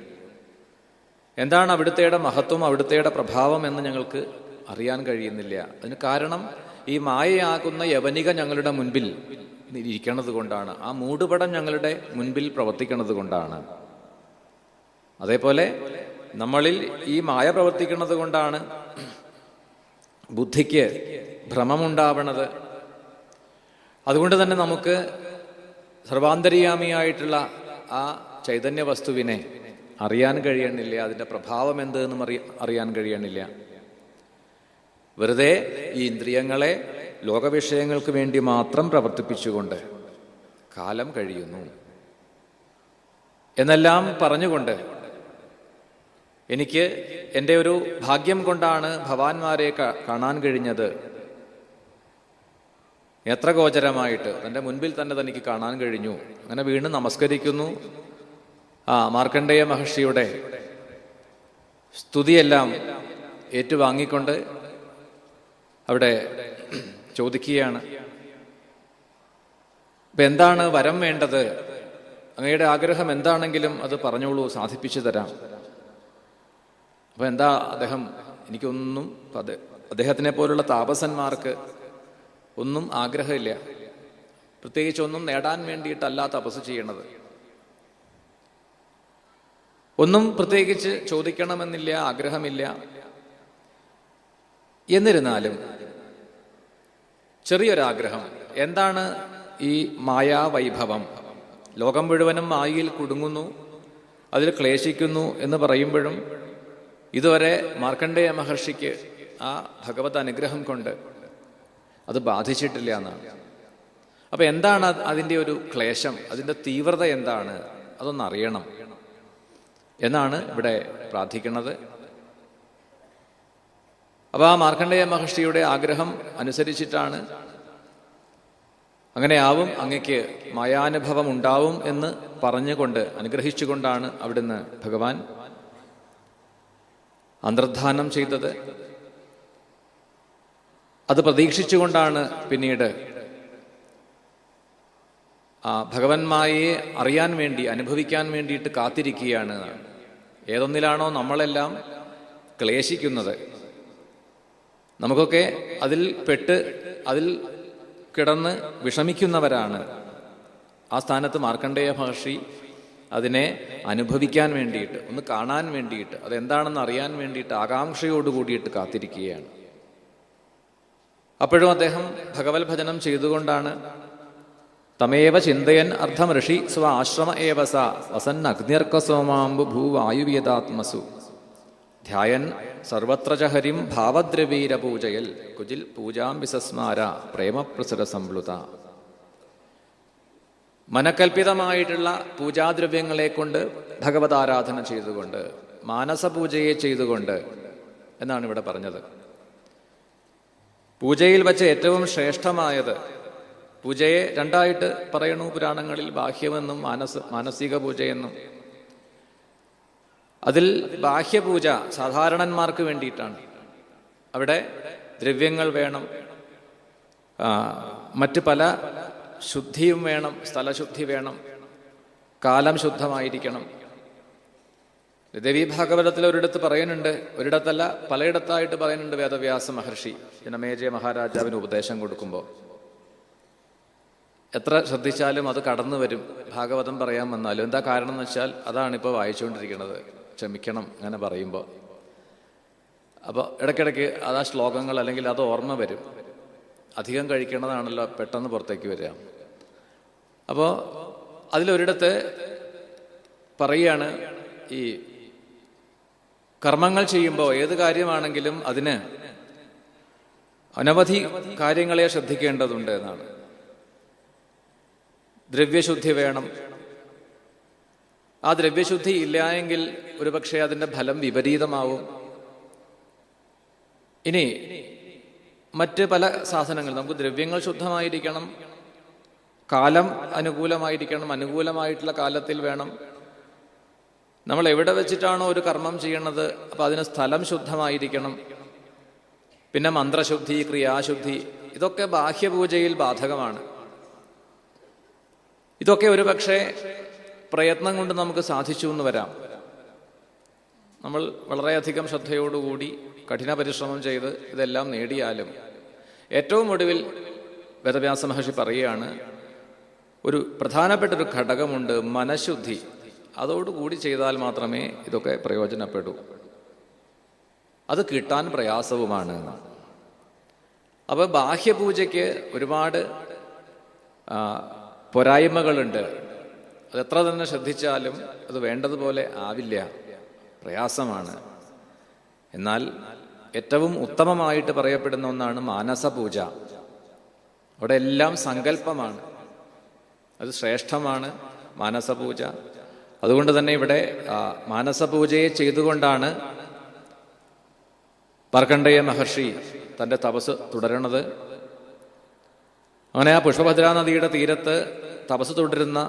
എന്താണ് അവിടുത്തെയുടെ മഹത്വം, അവിടുത്തെയുടെ പ്രഭാവം എന്ന് ഞങ്ങൾക്ക് അറിയാൻ കഴിയുന്നില്ല. അതിന് കാരണം ഈ മായയാകുന്ന യവനിക ഞങ്ങളുടെ മുൻപിൽ ഇരിക്കണത് കൊണ്ടാണ്, ആ മൂടുപടം ഞങ്ങളുടെ മുൻപിൽ പ്രവർത്തിക്കുന്നത് കൊണ്ടാണ്. അതേപോലെ നമ്മളിൽ ഈ മായ പ്രവർത്തിക്കുന്നത് കൊണ്ടാണ് ബുദ്ധിക്ക് ഭ്രമമുണ്ടാവണത്. അതുകൊണ്ട് തന്നെ നമുക്ക് സർവാന്തര്യാമിയായിട്ടുള്ള ആ ചൈതന്യ വസ്തുവിനെ അറിയാൻ കഴിയണില്ല, അതിൻ്റെ പ്രഭാവം എന്തെന്നും അറിയാൻ കഴിയണില്ല. വെറുതെ ഈ ഇന്ദ്രിയങ്ങളെ ലോകവിഷയങ്ങൾക്ക് വേണ്ടി മാത്രം പ്രവർത്തിപ്പിച്ചുകൊണ്ട് കാലം കഴിയുന്നു എന്നെല്ലാം പറഞ്ഞുകൊണ്ട് എനിക്ക് എൻ്റെ ഒരു ഭാഗ്യം കൊണ്ടാണ് ഭവാന്മാരെ കാണാൻ കഴിഞ്ഞത്. നേത്രഗോചരമായിട്ട് തൻ്റെ മുൻപിൽ തന്നെ തനിക്ക് കാണാൻ കഴിഞ്ഞു. അങ്ങനെ വീണ്ടും നമസ്കരിക്കുന്നു. മാർക്കണ്ഡേയ മഹർഷിയുടെ സ്തുതിയെല്ലാം ഏറ്റുവാങ്ങിക്കൊണ്ട് അവിടെ ചോദിക്കുകയാണ്, ഇപ്പം എന്താണ് വരം വേണ്ടത്? അങ്ങയുടെ ആഗ്രഹം എന്താണെങ്കിലും അത് പറഞ്ഞോളൂ, സാധിപ്പിച്ചു തരാം. അപ്പം എന്താ അദ്ദേഹം, എനിക്കൊന്നും അദ്ദേഹത്തിനെ പോലുള്ള താപസന്മാർക്ക് ഒന്നും ആഗ്രഹമില്ല, പ്രത്യേകിച്ച് ഒന്നും നേടാൻ വേണ്ടിയിട്ടല്ല തപസ് ചെയ്യണത്. ഒന്നും പ്രത്യേകിച്ച് ചോദിക്കണമെന്നില്ല, ആഗ്രഹമില്ല. എന്നിരുന്നാലും ചെറിയൊരാഗ്രഹം. എന്താണ് ഈ മായാവൈഭവം? ലോകം മുഴുവനും മായയിൽ കുടുങ്ങുന്നു, അതിൽ ക്ലേശിക്കുന്നു എന്ന് പറയുമ്പോഴും ഇതുവരെ മാർക്കണ്ഡേയ മഹർഷിക്ക് ആ ഭഗവത് അനുഗ്രഹം കൊണ്ട് അത് ബാധിച്ചിട്ടില്ല എന്നാണ്. അപ്പൊ എന്താണ് അതിൻ്റെ ഒരു ക്ലേശം, അതിൻ്റെ തീവ്രത എന്താണ്, അതൊന്നറിയണം എന്നാണ് ഇവിടെ പ്രാർത്ഥിക്കുന്നത്. അപ്പൊ ആ മാർക്കണ്ഡേയ മഹർഷിയുടെ ആഗ്രഹം അനുസരിച്ചിട്ടാണ്, അങ്ങനെയാവും, അങ്ങയ്ക്ക് മായാനുഭവം ഉണ്ടാവും എന്ന് പറഞ്ഞുകൊണ്ട് അനുഗ്രഹിച്ചുകൊണ്ടാണ് അവിടുന്ന് ഭഗവാൻ അന്തർധാനം ചെയ്തത്. അത് പ്രതീക്ഷിച്ചുകൊണ്ടാണ് പിന്നീട് ഭഗവന്മായെ അറിയാൻ വേണ്ടി, അനുഭവിക്കാൻ വേണ്ടിയിട്ട് കാത്തിരിക്കുകയാണ്. ഏതൊന്നിലാണോ നമ്മളെല്ലാം ക്ലേശിക്കുന്നത്, നമുക്കൊക്കെ അതിൽ പെട്ട് അതിൽ കിടന്ന് വിഷമിക്കുന്നവരാണ്, ആ സ്ഥാനത്ത് മാർക്കണ്ഡേയ മഹർഷി അതിനെ അനുഭവിക്കാൻ വേണ്ടിയിട്ട്, ഒന്ന് കാണാൻ വേണ്ടിയിട്ട്, അതെന്താണെന്ന് അറിയാൻ വേണ്ടിയിട്ട് ആകാംക്ഷയോട് കൂടിയിട്ട് കാത്തിരിക്കുകയാണ്. അപ്പോഴും അദ്ദേഹം ഭഗവത് ഭജനം ചെയ്തുകൊണ്ടാണ് തമേവ ചിന്തയൻ അർദ്ധം ഋഷി സ്വ ആശ്രമ ഏവസ വസൻ അഗ്നിർക്കസോമാംബു ഭൂവായുവേദാത്മസു ധ്യായൻ സർവത്ര ചഹരിം ഭാവദ്രവീരപൂജയൽ കുജിൽ പൂജാം വിസസ്മാര പ്രേമപ്രസര സംപ്ലുത. മനക്കൽപ്പിതമായിട്ടുള്ള പൂജാദ്രവ്യങ്ങളെ കൊണ്ട് ഭഗവത് ആരാധന ചെയ്തുകൊണ്ട്, മാനസപൂജയെ ചെയ്തുകൊണ്ട് എന്നാണ് ഇവിടെ പറഞ്ഞത്. പൂജയിൽ വച്ച് ഏറ്റവും ശ്രേഷ്ഠമായത്, പൂജയെ രണ്ടായിട്ട് പറയണു പുരാണങ്ങളിൽ, ബാഹ്യമെന്നും മാനസിക പൂജയെന്നും. അതിൽ ബാഹ്യപൂജ സാധാരണന്മാർക്ക് വേണ്ടിയിട്ടാണ്. അവിടെ ദ്രവ്യങ്ങൾ വേണം, മറ്റ് പല ശുദ്ധിയും വേണം, സ്ഥലശുദ്ധി വേണം, കാലം ശുദ്ധമായിരിക്കണം. ദേവീ ഭാഗവതത്തിൽ ഒരിടത്ത് പറയുന്നുണ്ട്, ഒരിടത്തല്ല പലയിടത്തായിട്ട് പറയുന്നുണ്ട്, വേദവ്യാസ മഹർഷി ജനമേജയ മഹാരാജാവിന് ഉപദേശം കൊടുക്കുമ്പോൾ എത്ര ശ്രദ്ധിച്ചാലും അത് കടന്നു വരും. ഭാഗവതം പറയാൻ വന്നാലും എന്താ കാരണം എന്ന് വെച്ചാൽ അതാണിപ്പോൾ വായിച്ചുകൊണ്ടിരിക്കുന്നത്, ക്ഷമിക്കണം അങ്ങനെ പറയുമ്പോൾ. അപ്പോൾ ഇടയ്ക്കിടയ്ക്ക് അത് ആ ശ്ലോകങ്ങൾ അല്ലെങ്കിൽ അത് ഓർമ്മ വരും. അധികം കഴിക്കണതാണല്ലോ പെട്ടെന്ന് പുറത്തേക്ക് വരിക. അപ്പോൾ അതിലൊരിടത്ത് പറയുകയാണ്, ഈ കർമ്മങ്ങൾ ചെയ്യുമ്പോൾ ഏത് കാര്യമാണെങ്കിലും അതിന് അനവധി കാര്യങ്ങളെ ശ്രദ്ധിക്കേണ്ടതുണ്ട് എന്നാണ്. ദ്രവ്യശുദ്ധി വേണം. ആ ദ്രവ്യശുദ്ധി ഇല്ല എങ്കിൽ ഒരുപക്ഷെ അതിൻ്റെ ഫലം വിപരീതമാവും. ഇനി മറ്റ് പല സാധനങ്ങൾ, നമുക്ക് ദ്രവ്യങ്ങൾ ശുദ്ധമായിരിക്കണം, കാലം അനുകൂലമായിരിക്കണം, അനുകൂലമായിട്ടുള്ള കാലത്തിൽ വേണം. നമ്മൾ എവിടെ വെച്ചിട്ടാണോ ഒരു കർമ്മം ചെയ്യണത് അപ്പം അതിന് സ്ഥലം ശുദ്ധമായിരിക്കണം. പിന്നെ മന്ത്രശുദ്ധി, ക്രിയാശുദ്ധി, ഇതൊക്കെ ബാഹ്യപൂജയിൽ ബാധകമാണ്. ഇതൊക്കെ ഒരുപക്ഷെ പ്രയത്നം കൊണ്ട് നമുക്ക് സാധിച്ചു എന്ന് വരാം. നമ്മൾ വളരെയധികം ശ്രദ്ധയോടുകൂടി കഠിന പരിശ്രമം ചെയ്ത് ഇതെല്ലാം നേടിയാലും ഏറ്റവും ഒടുവിൽ വേദവ്യാസ മഹർഷി പറയുകയാണ്, ഒരു പ്രധാനപ്പെട്ടൊരു ഘടകമുണ്ട്, മനഃശുദ്ധി. അതോടുകൂടി ചെയ്താൽ മാത്രമേ ഇതൊക്കെ പ്രയോജനപ്പെടൂ. അത് കിട്ടാൻ പ്രയാസവുമാണ്. അപ്പോൾ ബാഹ്യപൂജയ്ക്ക് ഒരുപാട് പോരായ്മകളുണ്ട്. അതെത്ര തന്നെ ശ്രദ്ധിച്ചാലും അത് വേണ്ടതുപോലെ ആവില്ല, പ്രയാസമാണ്. എന്നാൽ ഏറ്റവും ഉത്തമമായിട്ട് പറയപ്പെടുന്ന ഒന്നാണ് മാനസപൂജ. അവിടെ എല്ലാം സങ്കല്പമാണ്. അത് ശ്രേഷ്ഠമാണ് മാനസപൂജ. അതുകൊണ്ട് തന്നെ ഇവിടെ മാനസപൂജയെ ചെയ്തുകൊണ്ടാണ് മാർക്കണ്ഡേയ മഹർഷി തൻ്റെ തപസ് തുടരണത്. അങ്ങനെ ആ പുഷ്പഭദ്രാ നദിയുടെ തീരത്ത് തപസ് തുടരുന്ന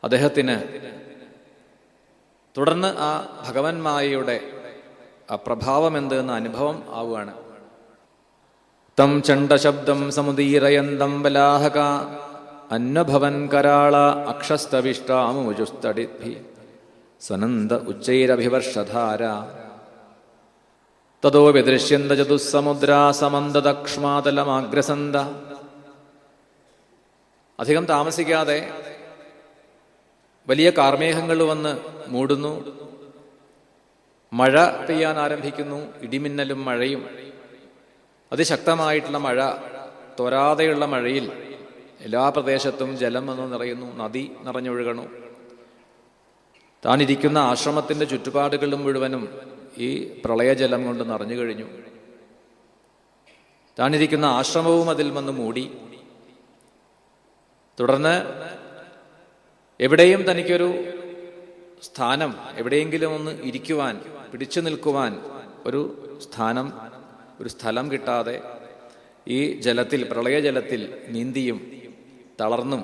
അദ്ദേഹത്തിന് തുടർന്ന് ആ ഭഗവൻ മായയുടെ ആ പ്രഭാവം എന്ത് എന്ന അനുഭവം ആവുകയാണ്. തം ചണ്ഡശബ്ദം സമുദീരയന്തം ബലാഹക അന്നഭവൻ കരാള അക്ഷസ്തവിഷ്ടാമുജുസ്തടിഭി സ്വനന്ദ ഉച്ചൈരഭിവർഷധാര തതോ വിദൃശ്യന്ത ചതുസ്സമുദ്രാ സമന്തദക്ഷ്മാതലമാഗ്രസന്ത. അധികം താമസിക്കാതെ വലിയ കാർമേഘങ്ങൾ വന്ന് മൂടുന്നു. മഴ പെയ്യാൻ ആരംഭിക്കുന്നു. ഇടിമിന്നലും മഴയും, അതിശക്തമായിട്ടുള്ള മഴ, തോരാതെയുള്ള മഴയിൽ എല്ലാ പ്രദേശത്തും ജലം വന്ന് നിറയുന്നു. നദി നിറഞ്ഞൊഴുകണു. താനിരിക്കുന്ന ആശ്രമത്തിന്റെ ചുറ്റുപാടുകളും മുഴുവനും ഈ പ്രളയജലം കൊണ്ട് നിറഞ്ഞു കഴിഞ്ഞു. താനിരിക്കുന്ന ആശ്രമവും അതിൽ വന്ന് മൂടി. തുടർന്ന് എവിടെയും തനിക്കൊരു സ്ഥാനം, എവിടെയെങ്കിലും ഒന്ന് ഇരിക്കുവാൻ, പിടിച്ചു നിൽക്കുവാൻ ഒരു സ്ഥാനം, ഒരു സ്ഥലം കിട്ടാതെ ഈ ജലത്തിൽ, പ്രളയജലത്തിൽ നീന്തിയും തളർന്നും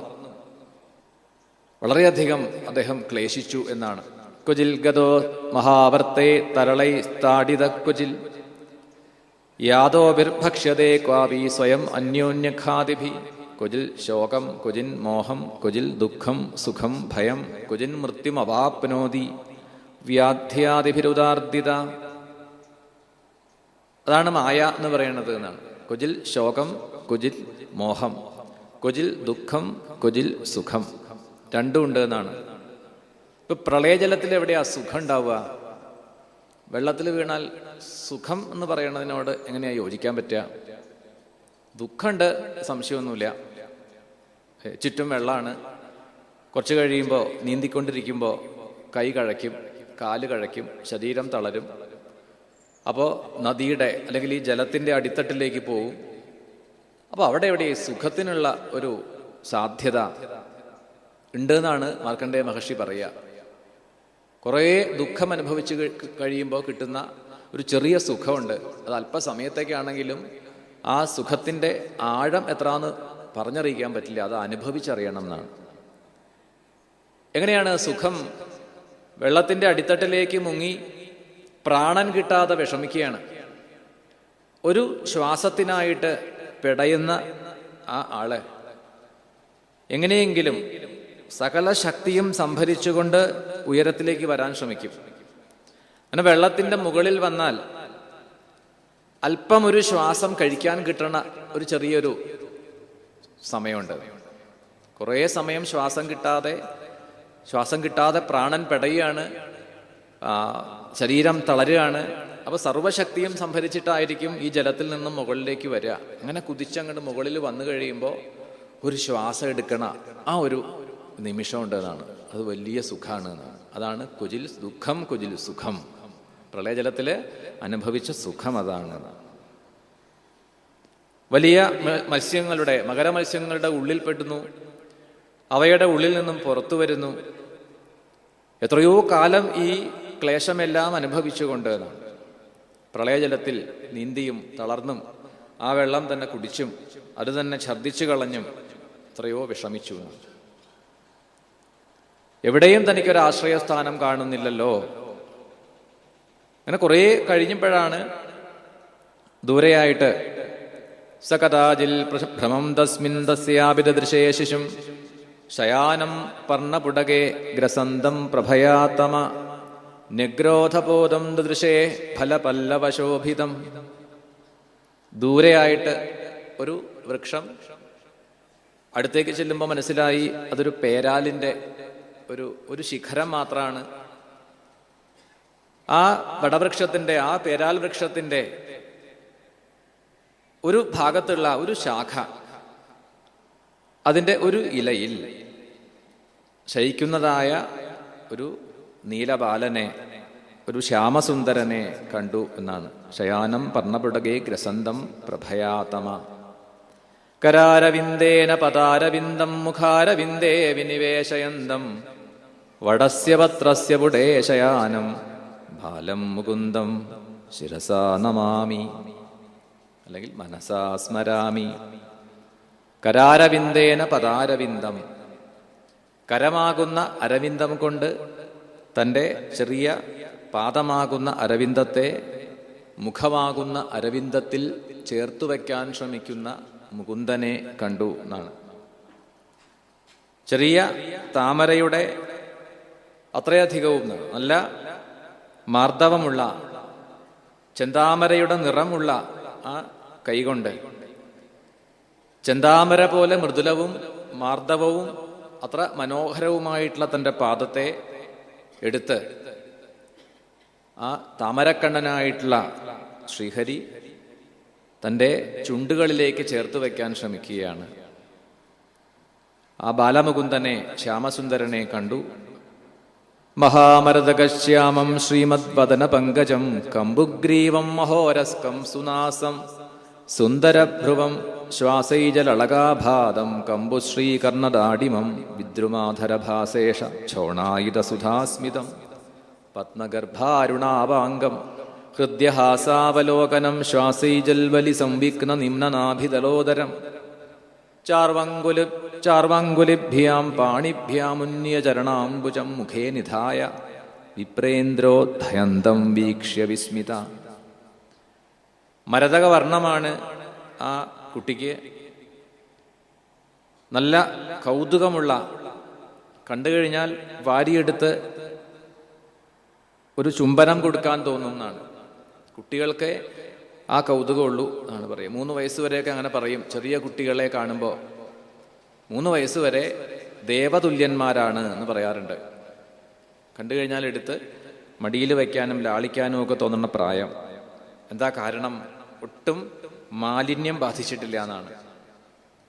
വളരെയധികം അദ്ദേഹം ക്ലേശിച്ചു എന്നാണ്. കുജിൽ ഗതോ മഹാവർത്തേ തരളൈ സ്ഥാടിത കുജിൽ യാദോഭിർഭക്ഷ്യതേ ക്വാവി സ്വയം അന്യോന്യഖാദിഭി. കുജിൽ ശോകം, കുജിൻ മോഹം, കുജിൽ ദുഃഖം, സുഖം, ഭയം, കുജിൻ മൃത്യുമവാപ്നോതി വ്യാധ്യാദിഭിരുദാർദിത. അതാണ് മായ എന്ന് പറയുന്നത് എന്നാണ്. കുജിൽ ശോകം, കുജിൽ മോഹം, കുജിൽ ദുഃഖം, കുജിൽ സുഖം, രണ്ടും ഉണ്ട് എന്നാണ്. ഇപ്പൊ പ്രളയജലത്തിൽ എവിടെയാ സുഖം ഉണ്ടാവുക? വെള്ളത്തിൽ വീണാൽ സുഖം എന്ന് പറയുന്നതിനോട് എങ്ങനെയാ യോജിക്കാൻ പറ്റുക? ദുഃഖമുണ്ട്, സംശയമൊന്നുമില്ല. ചുറ്റും വെള്ളമാണ്. കുറച്ച് കഴിയുമ്പോൾ നീന്തിക്കൊണ്ടിരിക്കുമ്പോൾ കൈ കഴയ്ക്കും, കാല് കഴയ്ക്കും, ശരീരം തളരും. അപ്പോൾ നദിയുടെ അല്ലെങ്കിൽ ഈ ജലത്തിൻ്റെ അടിത്തട്ടിലേക്ക് പോവും. അപ്പോൾ അവിടെ എവിടെ സുഖത്തിനുള്ള ഒരു സാധ്യത ഉണ്ട് എന്നാണ് മാർക്കണ്ഡേയ മഹർഷി പറയുക. കുറേ ദുഃഖം അനുഭവിച്ച് കഴിയുമ്പോൾ കിട്ടുന്ന ഒരു ചെറിയ സുഖമുണ്ട്. അത് അല്പസമയത്തേക്കാണെങ്കിലും ആ സുഖത്തിൻ്റെ ആഴം എത്രയെന്ന് പറഞ്ഞറിയിക്കാൻ പറ്റില്ല. അത് അനുഭവിച്ചറിയണം എന്നാണ്. എങ്ങനെയാണ് സുഖം? വെള്ളത്തിൻ്റെ അടിത്തട്ടിലേക്ക് മുങ്ങി പ്രാണൻ കിട്ടാതെ വിഷമിക്കുകയാണ്. ഒരു ശ്വാസത്തിനായിട്ട് പിടയുന്ന ആ ആള് എങ്ങനെയെങ്കിലും സകല ശക്തിയും സംഭരിച്ചുകൊണ്ട് ഉയരത്തിലേക്ക് വരാൻ ശ്രമിക്കും. അങ്ങനെ വെള്ളത്തിൻ്റെ മുകളിൽ വന്നാൽ അല്പം ഒരു ശ്വാസം കഴിക്കാൻ കിട്ടണ ഒരു ചെറിയൊരു സമയമുണ്ട്. കുറേ സമയം ശ്വാസം കിട്ടാതെ പ്രാണൻ പെടയുകയാണ്, ശരീരം തളരുകയാണ്. അപ്പോൾ സർവശക്തിയും സംഭരിച്ചിട്ടായിരിക്കും ഈ ജലത്തിൽ നിന്നും മുകളിലേക്ക് വരിക. അങ്ങനെ കുതിച്ചങ്ങോട്ട് മുകളിൽ വന്നു കഴിയുമ്പോൾ ഒരു ശ്വാസം എടുക്കണ ആ ഒരു നിമിഷം ഉണ്ട് എന്നാണ്. അത് വലിയ സുഖമാണ് എന്നാണ്. അതാണ് കുജിൽ ദുഃഖം, കുജിൽ സുഖം. പ്രളയജലത്തിൽ അനുഭവിച്ച സുഖം അതാണ്. വലിയ മത്സ്യങ്ങളുടെ, മകരമത്സ്യങ്ങളുടെ ഉള്ളിൽ പെട്ടുന്നു. അവയുടെ ഉള്ളിൽ നിന്നും പുറത്തു വരുന്നു. എത്രയോ കാലം ഈ ക്ലേശമെല്ലാം അനുഭവിച്ചുകൊണ്ട് പ്രളയജലത്തിൽ നീന്തിയും തളർന്നും ആ വെള്ളം തന്നെ കുടിച്ചും അത് തന്നെ ഛർദ്ദിച്ചു കളഞ്ഞും എത്രയോ വിഷമിച്ചു. എവിടെയും തനിക്കൊരാശ്രയസ്ഥാനം കാണുന്നില്ലല്ലോ. അങ്ങനെ കുറേ കഴിഞ്ഞപ്പോഴാണ് ദൂരെയായിട്ട് സകതാജിൽ ഭ്രമം തസ്മിൻ തസ്യാഭിദൃശേ ശിശും ശയാനം പർണപുടകേ ഗ്രസന്തം പ്രഭയാതമ നിഗ്രോധബോധം ദൃശേ ഫലപല്ലവശോഭിതം. ദൂരെയായിട്ട് ഒരു വൃക്ഷം. അടുത്തേക്ക് ചെല്ലുമ്പോൾ മനസ്സിലായി അതൊരു പേരാലിൻ്റെ ഒരു ശിഖരം മാത്രമാണ്. ആ വടവൃക്ഷത്തിൻ്റെ, ആ പേരാൽ വൃക്ഷത്തിൻ്റെ ഒരു ഭാഗത്തുള്ള ഒരു ശാഖ, അതിൻ്റെ ഒരു ഇലയിൽ ശയിക്കുന്നതായ ഒരു നീലബാലനെ, ഒരു ശ്യാമസുന്ദരനെ കണ്ടു എന്നാണ്. ശയാനം പർണപുടകേ ഗ്രസന്തം പ്രഭയാതമ. കരാരവിന്ദേന പദാരവിന്ദം മുഖാരവിന്ദേ വിനിവേശയന്തം വടസ്യ പത്രസ്യ പുടേശയാനം ബാലം മുകുന്ദം ശിരസാ നമാമി, അല്ലെങ്കിൽ മനസാ സ്മരാമി. കരാരവിന്ദേന പദാരവിന്ദം, കരമാകുന്ന അരവിന്ദം കൊണ്ട് തൻ്റെ ചെറിയ പാദമാകുന്ന അരവിന്ദത്തെ മുഖമാകുന്ന അരവിന്ദത്തിൽ ചേർത്തു വയ്ക്കാൻ ശ്രമിക്കുന്ന മുകുന്ദനെ കണ്ടു എന്നാണ്. ചെറിയ താമരയുടെ അത്രയധികവും നല്ല മാർദ്ദവമുള്ള ചെന്താമരയുടെ നിറമുള്ള ആ കൈകൊണ്ട് ചെന്താമര പോലെ മൃദുലവും മാർദ്ദവവും അത്ര മനോഹരവുമായിട്ടുള്ള തൻ്റെ പാദത്തെ എടുത്ത് ആ താമരക്കണ്ണനായിട്ടുള്ള ശ്രീഹരി തൻ്റെ ചുണ്ടുകളിലേക്ക് ചേർത്ത് വയ്ക്കാൻ ശ്രമിക്കുകയാണ്. ആ ബാലമുകുന്ദനെ, ശ്യാമസുന്ദരനെ കണ്ടു. മഹാമരതകശ്യാമം ശ്രീമദ്വദന പങ്കജം കമ്പുഗ്രീവം മഹോരസ്കം സുനാസം സുന്ദരഭ്രുവം ശ്വാസൈജലളകാഭാതം കമ്പുശ്രീകർണദാഡിമം വിദ്രുമാധരഭാസേഷ ക്ഷോണായുധസുധാസ്മിതം പത്മഗർഭാരുണാവാംഗം ഹൃദ്യഹാസാവലോകനം ശ്വാസൈജൽവലി സംവിഘ്ന നിമ്നനാഭിതലോദരം ചാർവാങ്കുലിഭ്യാം പാണിഭ്യാമുന്യചരണാംബുജം മുഖേ നിധായ വിപ്രേന്ദ്രോദ്ധയന്തം വീക്ഷ്യ വിസ്മിത. മരതകവർണ്ണമാണ് ആ കുട്ടിക്ക്. നല്ല കൗതുകമുള്ള, കണ്ടു കഴിഞ്ഞാൽ വാരിയെടുത്ത് ഒരു ചുംബനം കൊടുക്കാൻ തോന്നുന്നതാണ്. കുട്ടികൾക്ക് ആ കൗതുകമുള്ളൂ എന്നാണ് പറയുക. 3 വയസ്സ് വരെയൊക്കെ അങ്ങനെ പറയും. ചെറിയ കുട്ടികളെ കാണുമ്പോൾ 3 വയസ്സ് വരെ ദേവതുല്യന്മാരാണ് എന്ന് പറയാറുണ്ട്. കണ്ടു കഴിഞ്ഞാൽ എടുത്ത് മടിയിൽ വയ്ക്കാനും ലാളിക്കാനും ഒക്കെ തോന്നുന്ന പ്രായം. എന്താ കാരണം? ഒട്ടും മാലിന്യം ബാധിച്ചിട്ടില്ല എന്നാണ്.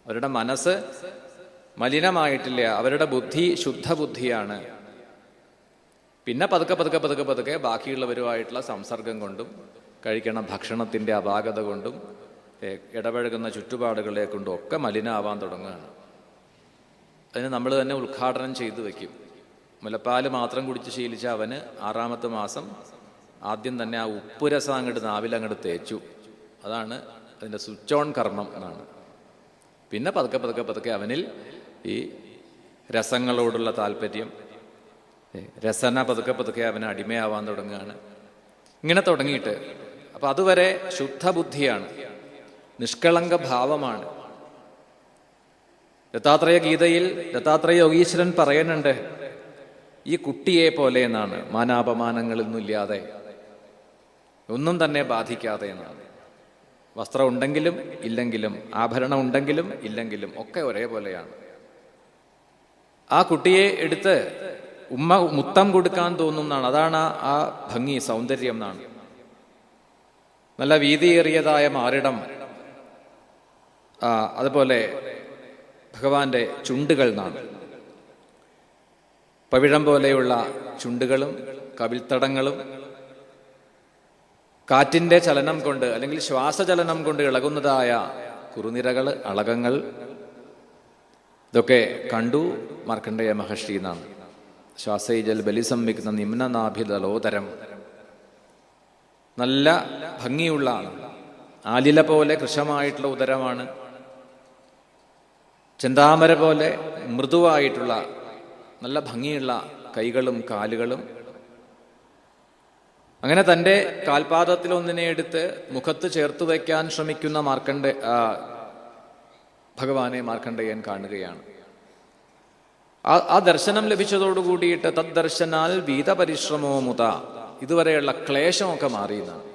അവരുടെ മനസ്സ് മലിനമായിട്ടില്ല, അവരുടെ ബുദ്ധി ശുദ്ധ ബുദ്ധിയാണ്. പിന്നെ പതുക്കെ ബാക്കിയുള്ളവരുമായിട്ടുള്ള സംസർഗം കൊണ്ടും കഴിക്കണ ഭക്ഷണത്തിൻ്റെ അപാകത കൊണ്ടും ഇടപഴകുന്ന ചുറ്റുപാടുകളെ കൊണ്ടും ഒക്കെ മലിനാവാൻ തുടങ്ങുകയാണ്. അതിന് നമ്മൾ തന്നെ ഉദ്ഘാടനം ചെയ്തു വയ്ക്കും. മുലപ്പാല് മാത്രം കുടിച്ച് ശീലിച്ച അവന് 6ാമത്തെ മാസം ആദ്യം തന്നെ ആ ഉപ്പുരസം അങ്ങോട്ട് നാവിലങ്ങോട്ട് തേച്ചു. അതാണ് അതിൻ്റെ സ്വിച്ച് ഓൺ കർമ്മം എന്നാണ്. പിന്നെ പതുക്കെ അവനിൽ ഈ രസങ്ങളോടുള്ള താല്പര്യം, രസന പതുക്കെ അവന് അടിമയാവാൻ തുടങ്ങുകയാണ്. ഇങ്ങനെ തുടങ്ങിയിട്ട് അപ്പൊ അതുവരെ ശുദ്ധബുദ്ധിയാണ്, നിഷ്കളങ്ക ഭാവമാണ്. ദത്താത്രേയ ഗീതയിൽ ദത്താത്രേയ യോഗീശ്വരൻ പറയുന്നുണ്ട്, ഈ കുട്ടിയെ പോലെ എന്നാണ്, മാനാപമാനങ്ങളൊന്നും ഇല്ലാതെ, ഒന്നും തന്നെ ബാധിക്കാതെ എന്നാണ്. വസ്ത്രം ഉണ്ടെങ്കിലും ഇല്ലെങ്കിലും, ആഭരണം ഉണ്ടെങ്കിലും ഇല്ലെങ്കിലും ഒക്കെ ഒരേപോലെയാണ്. ആ കുട്ടിയെ എടുത്ത് മുത്തം കൊടുക്കാൻ തോന്നുന്നതാണ്. അതാണ് ആ ഭംഗി, സൗന്ദര്യം എന്നാണ്. നല്ല വീതിയേറിയതായ മാറിടം, അതുപോലെ ഭഗവാന്റെ ചുണ്ടുകൾ എന്നാണ്. പവിഴം പോലെയുള്ള ചുണ്ടുകളും കവിൾത്തടങ്ങളും കാറ്റിന്റെ ചലനം കൊണ്ട് അല്ലെങ്കിൽ ശ്വാസചലനം കൊണ്ട് ഇളകുന്നതായ കുറുനിരകൾ, അളകങ്ങൾ, ഇതൊക്കെ കണ്ടു മാർക്കണ്ഡേയ മഹർഷി എന്നാണ്. ശ്വാസൈജൽ ബലിസംവിഘ്ന നിമ്നനാഭിതലോദരം, നല്ല ഭംഗിയുള്ള ആലില പോലെ കൃശമായിട്ടുള്ള ഉദരമാണ്. ചെന്താമര പോലെ മൃദുവായിട്ടുള്ള നല്ല ഭംഗിയുള്ള കൈകളും കാലുകളും. അങ്ങനെ തൻ്റെ കാൽപാദത്തിൽ ഒന്നിനെ എടുത്ത് മുഖത്ത് ചേർത്ത് വയ്ക്കാൻ ശ്രമിക്കുന്ന ഭഗവാനെ മാർക്കണ്ഡേയൻ കാണുകയാണ്. ആ ദർശനം ലഭിച്ചതോടു കൂടിയിട്ട് തദ്ദർശനാൽ വീതപരിശ്രമോ മുത, ഇതുവരെയുള്ള ക്ലേശമൊക്കെ മാറിയെന്നാണ്.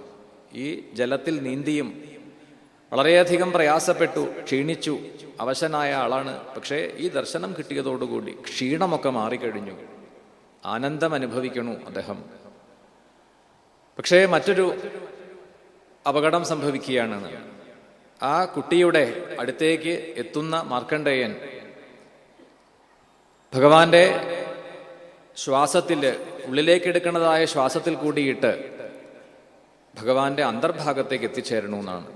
ഈ ജലത്തിൽ നീന്തിയും വളരെയധികം പ്രയാസപ്പെട്ടു, ക്ഷീണിച്ചു, അവശനായ ആളാണ്. പക്ഷേ ഈ ദർശനം കിട്ടിയതോടുകൂടി ക്ഷീണമൊക്കെ മാറിക്കഴിഞ്ഞു, ആനന്ദം അനുഭവിക്കണു അദ്ദേഹം. പക്ഷേ മറ്റൊരു അപകടം സംഭവിക്കുകയാണ്. ആ കുട്ടിയുടെ അടുത്തേക്ക് എത്തുന്ന മാർക്കണ്ഡേയൻ ഭഗവാന്റെ ശ്വാസത്തിൽ, ഉള്ളിലേക്കെടുക്കുന്നതായ ശ്വാസത്തിൽ കൂടിയിട്ട് ഭഗവാന്റെ അന്തർഭാഗത്തേക്ക് എത്തിച്ചേരണമെന്നാണ്.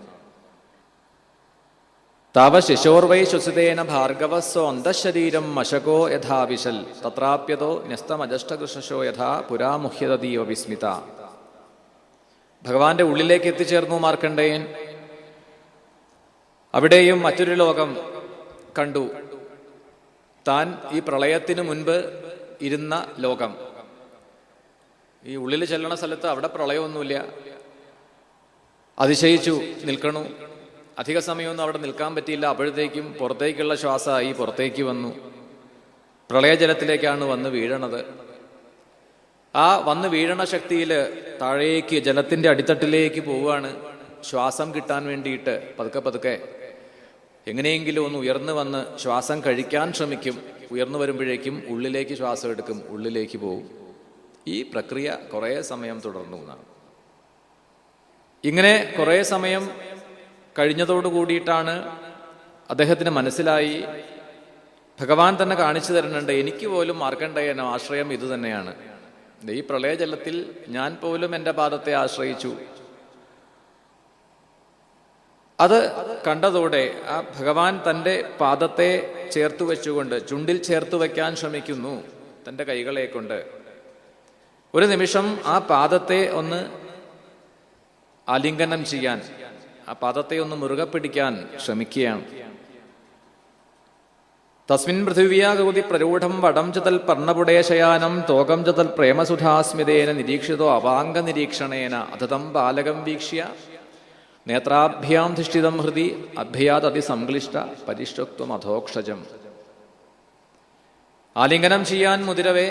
താവ ശിശോർവൈ ശ്വസിതേന ഭാർഗവസ്വ അന്തശരീരം മശകോ യഥാ വിശൽ തത്രാപ്യതോ ന്യസ്തമജഷ്ടകൃശോ യഥാ പുരാമുഹ്യതീവ വിസ്മിത. ഭഗവാന്റെ ഉള്ളിലേക്ക് എത്തിച്ചേർന്നു മാർക്കണ്ഡേയൻ. അവിടെയും മറ്റൊരു ലോകം കണ്ടു. താൻ ഈ പ്രളയത്തിനു മുൻപ് ഇരുന്ന ലോകം. ഈ ഉള്ളിൽ ചെല്ലണ സ്ഥലത്ത് അവിടെ പ്രളയമൊന്നുമില്ല. അതിശയിച്ചു നിൽക്കണു. അധിക സമയമൊന്നും അവിടെ നിൽക്കാൻ പറ്റിയില്ല. അപ്പോഴത്തേക്കും പുറത്തേക്കുള്ള ശ്വാസമായി പുറത്തേക്ക് വന്നു. പ്രളയജലത്തിലേക്കാണ് വന്ന് വീഴണത്. ആ വന്ന് വീഴണ ശക്തിയിൽ താഴേക്ക് ജലത്തിന്റെ അടിത്തട്ടിലേക്ക് പോവുകയാണ്. ശ്വാസം കിട്ടാൻ വേണ്ടിയിട്ട് പതുക്കെ പതുക്കെ എങ്ങനെയെങ്കിലും ഒന്ന് ഉയർന്നു വന്ന് ശ്വാസം കഴിക്കാൻ ശ്രമിക്കും. ഉയർന്നു വരുമ്പോഴേക്കും ഉള്ളിലേക്ക് ശ്വാസം എടുക്കും, ഉള്ളിലേക്ക് പോവും. ഈ പ്രക്രിയ കുറേ സമയം തുടർന്നു എന്നാണ്. ഇങ്ങനെ കുറേ സമയം കഴിഞ്ഞതോടു കൂടിയിട്ടാണ് അദ്ദേഹത്തിന് മനസ്സിലായി, ഭഗവാൻ തന്നെ കാണിച്ചു തരുന്നുണ്ട്, എനിക്ക് പോലും മാർക്കണ്ഡേയൻ ആശ്രയം ഇത് തന്നെയാണ്. ഈ പ്രളയജലത്തിൽ ഞാൻ പോലും എൻ്റെ പാദത്തെ ആശ്രയിച്ചു. അത് കണ്ടതോടെ ആ ഭഗവാൻ തൻ്റെ പാദത്തെ ചേർത്തു വെച്ചുകൊണ്ട് ചുണ്ടിൽ ചേർത്തു വയ്ക്കാൻ ശ്രമിക്കുന്നു തൻ്റെ കൈകളെ കൊണ്ട്. ഒരു നിമിഷം ആ പാദത്തെ ഒന്ന് ആലിംഗനം ചെയ്യാൻ, ആ പാദത്തെ ഒന്ന് മുറുകെ പിടിക്കാൻ ശ്രമിക്കുകയാണ്. തസ്മിൻ പൃഥിവ്യാഗതി പ്രരൂഢം വടം ചതൽ പർണപുടേശയാനം തോകം ചതൽ പ്രേമസുധാസ്മിതേന നിരീക്ഷിതോ അവാംഗ നിരീക്ഷണേന അധതം ബാലകം വീക്ഷ്യ നേത്രാഭ്യാം ധിഷ്ഠിതം ഹൃദി അഭ്യാത് അതിസംക്ലിഷ്ട പരിഷ്ടത്വം അധോക്ഷജം. ആലിംഗനം ചെയ്യാൻ മുതിരവേ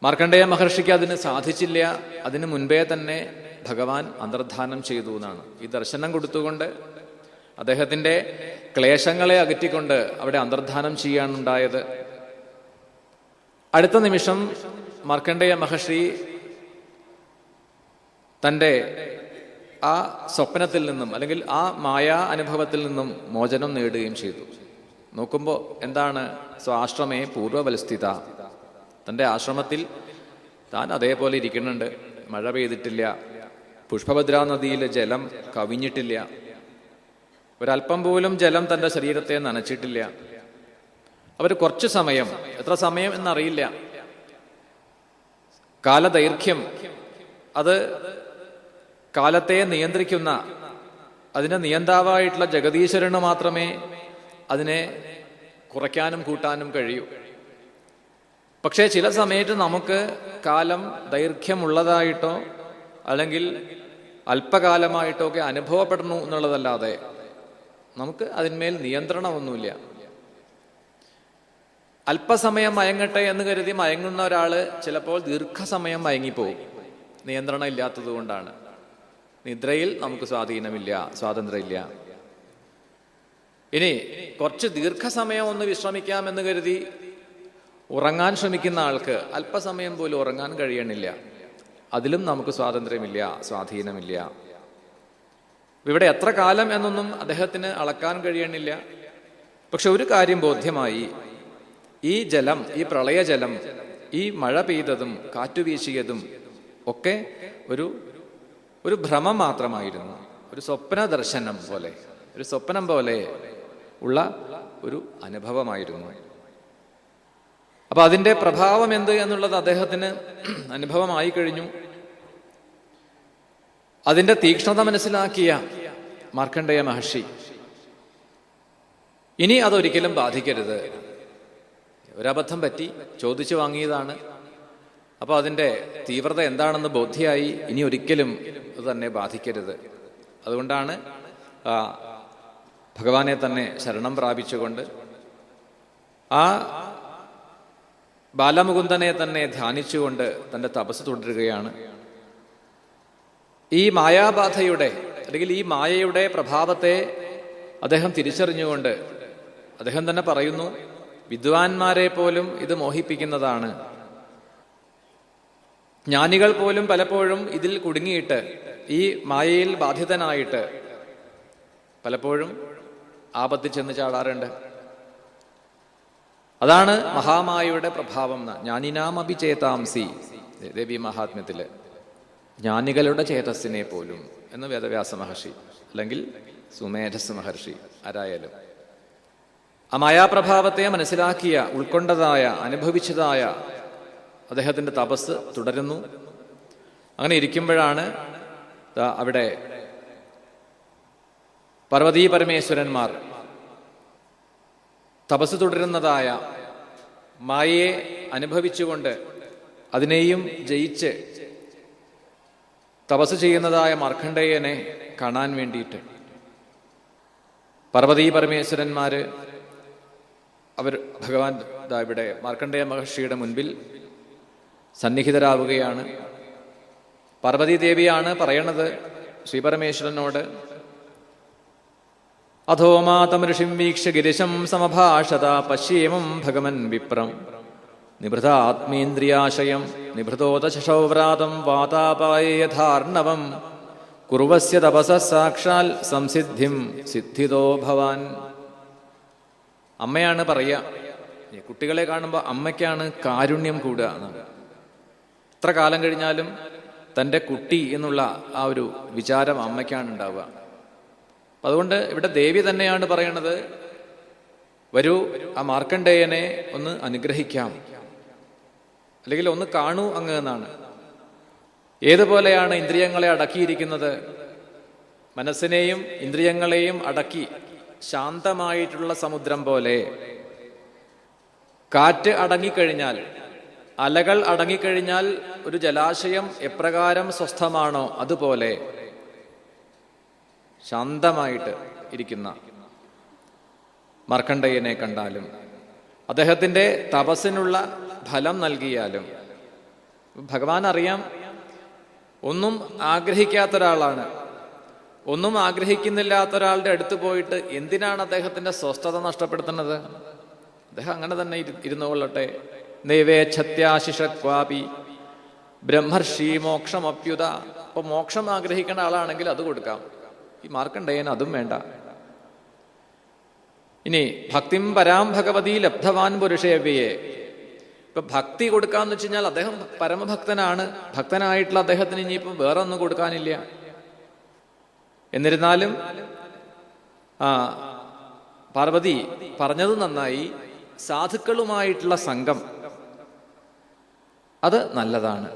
മാർക്കണ്ഡേയ മഹർഷിക്ക് അതിന് സാധിച്ചില്ല. അതിനു മുൻപേ തന്നെ ഭഗവാൻ അന്തർധാനം ചെയ്തു എന്നാണ്. ഈ ദർശനം കൊടുത്തുകൊണ്ട് അദ്ദേഹത്തിന്റെ ക്ലേശങ്ങളെ അകറ്റിക്കൊണ്ട് അവിടെ അന്തർധാനം ചെയ്യാനുണ്ടായത്. അടുത്ത നിമിഷം മാർക്കണ്ഡേയ മഹർഷി തൻ്റെ ആ സ്വപ്നത്തിൽ നിന്നും അല്ലെങ്കിൽ ആ മായാ അനുഭവത്തിൽ നിന്നും മോചനം നേടുകയും ചെയ്തു. നോക്കുമ്പോൾ എന്താണ്? സ്വാശ്രമേ പൂർവ്വവൽസ്ഥിത. തൻ്റെ ആശ്രമത്തിൽ താൻ അതേപോലെ ഇരിക്കുന്നുണ്ട്. മഴ പെയ്തിട്ടില്ല, പുഷ്പഭദ്രാ നദിയിൽ ജലം കവിഞ്ഞിട്ടില്ല, ഒരല്പം പോലും ജലം തൻ്റെ ശരീരത്തെ നനച്ചിട്ടില്ല. അവർ കുറച്ച് സമയം, എത്ര സമയം എന്നറിയില്ല, കാലദൈർഘ്യം, അത് കാലത്തെ നിയന്ത്രിക്കുന്ന, അതിന് നിയന്താവായിട്ടുള്ള ജഗദീശ്വരന് മാത്രമേ അതിനെ കുറയ്ക്കാനും കൂട്ടാനും കഴിയൂ. പക്ഷേ ചില സമയത്ത് നമുക്ക് കാലം ദൈർഘ്യമുള്ളതായിട്ടോ അല്ലെങ്കിൽ അല്പകാലമായിട്ടോ ഒക്കെ അനുഭവപ്പെടുന്നു എന്നുള്ളതല്ലാതെ നമുക്ക് അതിന്മേൽ നിയന്ത്രണമൊന്നുമില്ല. അല്പസമയം മയങ്ങട്ടെ എന്ന് കരുതി മയങ്ങുന്ന ഒരാള് ചിലപ്പോൾ ദീർഘസമയം മയങ്ങിപ്പോവും. നിയന്ത്രണം ഇല്ലാത്തത് കൊണ്ടാണ്. നിദ്രയിൽ നമുക്ക് സ്വാതന്ത്ര്യമില്ല. ഇനി കുറച്ച് ദീർഘസമയം ഒന്ന് വിശ്രമിക്കാമെന്ന് കരുതി ഉറങ്ങാൻ ശ്രമിക്കുന്ന ആൾക്ക് അല്പസമയം പോലും ഉറങ്ങാൻ കഴിയണില്ല. അതിലും നമുക്ക് സ്വാതന്ത്ര്യമില്ല, സ്വാധീനമില്ല. ഇവിടെ എത്ര കാലം എന്നൊന്നും അദ്ദേഹത്തിന് അളക്കാൻ കഴിയണില്ല. പക്ഷെ ഒരു കാര്യം ബോധ്യമായി, ഈ ജലം, ഈ പ്രളയജലം, ഈ മഴ പെയ്തതും കാറ്റുവീശിയതും ഒക്കെ ഒരു ഭ്രമം മാത്രമായിരുന്നു. ഒരു സ്വപ്ന ദർശനം പോലെ, ഒരു സ്വപ്നം പോലെ ഉള്ള ഒരു അനുഭവമായിരുന്നു. അപ്പൊ അതിന്റെ പ്രഭാവം എന്ത് എന്നുള്ളത് അദ്ദേഹത്തിന് അനുഭവമായി കഴിഞ്ഞു. അതിന്റെ തീക്ഷ്ണത മനസ്സിലാക്കിയ മാർക്കണ്ഡേയ മഹർഷി ഇനി അതൊരിക്കലും ബാധിക്കരുത്. ഒരബദ്ധം പറ്റി, ചോദിച്ചു വാങ്ങിയതാണ്. അപ്പൊ അതിന്റെ തീവ്രത എന്താണെന്ന് ബോധ്യമായി. ഇനി ഒരിക്കലും അത് തന്നെ ബാധിക്കരുത്. അതുകൊണ്ടാണ് ഭഗവാനെ തന്നെ ശരണം പ്രാപിച്ചുകൊണ്ട് ആ ബാലമുകുന്ദനെ തന്നെ ധ്യാനിച്ചുകൊണ്ട് തൻ്റെ തപസ് തുടരുകയാണ്. ഈ മായാബാധയുടെ അല്ലെങ്കിൽ ഈ മായയുടെ പ്രഭാവത്തെ അദ്ദേഹം തിരിച്ചറിഞ്ഞുകൊണ്ട് അദ്ദേഹം തന്നെ പറയുന്നു, വിദ്വാൻമാരെ പോലും ഇത് മോഹിപ്പിക്കുന്നതാണ്. ജ്ഞാനികൾ പോലും പലപ്പോഴും ഇതിൽ കുടുങ്ങിയിട്ട്, ഈ മായയിൽ ബാധിതനായിട്ട് പലപ്പോഴും ആപത്തിൽ ചെന്ന് ചാടാറുണ്ട്. അതാണ് മഹാമായയുടെ പ്രഭാവം. ജ്ഞാനിനാമഭിചേതാംസി ദേവി മഹാത്മ്യത്തില് ജ്ഞാനികളുടെ ചേതസ്സിനെ പോലും എന്ന് വേദവ്യാസ മഹർഷി, അല്ലെങ്കിൽ സുമേധസ് മഹർഷി, ആരായാലും ആ മായാപ്രഭാവത്തെ മനസ്സിലാക്കിയ, ഉൾക്കൊണ്ടതായ, അനുഭവിച്ചതായ അദ്ദേഹത്തിൻ്റെ തപസ് തുടരുന്നു. അങ്ങനെ ഇരിക്കുമ്പോഴാണ് അവിടെ പാർവതീ പരമേശ്വരന്മാർ തപസ് തുടരുന്നതായ മായയെ അനുഭവിച്ചുകൊണ്ട് അതിനെയും ജയിച്ച് തപസ് ചെയ്യുന്നതായ മാർക്കണ്ഡേയനെ കാണാൻ വേണ്ടിയിട്ട് പാർവതീ പരമേശ്വരന്മാര് അവർ ഭഗവാൻ ഇവിടെ മാർക്കണ്ഡേയ മഹർഷിയുടെ മുൻപിൽ സന്നിഹിതരാവുകയാണ്. പാർവതീ ദേവിയാണ് പറയണത് ശ്രീപരമേശ്വരനോട്, അധോമാതം ഋഷിം വീക്ഷ്യ ഗിരിശം സമഭാഷത പശ്യേമം ഭഗവൻ വിപ്രം നിഭൃതാത്മേന്ദ്രിയാശയം നിഭൃതോദശൗവ്രാതം വാതാപായേയഥാർണവം കുർവസ്യ തപസ സാക്ഷാൽ സംസിദ്ധിം സിദ്ധിതോ ഭവാൻ. അമ്മയാണ് പറയുക. കുട്ടികളെ കാണുമ്പോൾ അമ്മയ്ക്കാണ് കാരുണ്യം കൂടുക എന്നാണ്. എത്ര കാലം കഴിഞ്ഞാലും തൻ്റെ കുട്ടി എന്നുള്ള ആ ഒരു വിചാരം അമ്മയ്ക്കാണ് ഉണ്ടാവുക. അതുകൊണ്ട് ഇവിടെ ദേവി തന്നെയാണ് പറയണത്, വരൂ ആ മാർക്കണ്ഡേയനെ ഒന്ന് അനുഗ്രഹിക്കാം, അല്ലെങ്കിൽ ഒന്ന് കാണൂ അങ്ങ് എന്നാണ്. ഏതുപോലെയാണ് ഇന്ദ്രിയങ്ങളെ അടക്കിയിരിക്കുന്നത്? മനസ്സിനെയും ഇന്ദ്രിയങ്ങളെയും അടക്കി ശാന്തമായിട്ടുള്ള സമുദ്രം പോലെ. കാറ്റ് അടങ്ങിക്കഴിഞ്ഞാൽ, അലകൾ അടങ്ങിക്കഴിഞ്ഞാൽ ഒരു ജലാശയം എപ്രകാരം സ്വസ്ഥമാണോ അതുപോലെ ശാന്തമായിട്ട് ഇരിക്കുന്ന മാർക്കണ്ഡേയനെ കണ്ടാലും, അദ്ദേഹത്തിൻ്റെ തപസ്സിനുള്ള ഫലം നൽകിയാലും, ഭഗവാൻ അറിയാം ഒന്നും ആഗ്രഹിക്കാത്ത ഒരാളാണ്. ഒന്നും ആഗ്രഹിക്കുന്നില്ലാത്ത ഒരാളുടെ അടുത്ത് പോയിട്ട് എന്തിനാണ് അദ്ദേഹത്തിന്റെ സ്വസ്ഥത നഷ്ടപ്പെടുത്തുന്നത്? അദ്ദേഹം അങ്ങനെ തന്നെ ഇരുന്നുകൊള്ളട്ടെ. നൈവേച്ഛത്യാശിഷക്വാപി ബ്രഹ്മർഷി മോക്ഷമപ്യുത. അപ്പൊ മോക്ഷം ആഗ്രഹിക്കേണ്ട ആളാണെങ്കിൽ അത് കൊടുക്കാം. ഈ മാർക്കണ്ഡേയൻ അതും വേണ്ട. ഇനി ഭക്തിം പരാം ഭഗവതി ലബ്ധവാൻ പുരുഷേവ്യയെ. ഇപ്പൊ ഭക്തി കൊടുക്കാന്ന് വെച്ച് കഴിഞ്ഞാൽ അദ്ദേഹം പരമഭക്തനാണ്. ഭക്തനായിട്ടുള്ള അദ്ദേഹത്തിന് ഇനിയിപ്പം വേറെ ഒന്നും കൊടുക്കാനില്ല. എന്നിരുന്നാലും പാർവതി പറഞ്ഞത് നന്നായി. സാധുക്കളുമായിട്ടുള്ള സംഘം അത് നല്ലതാണ്.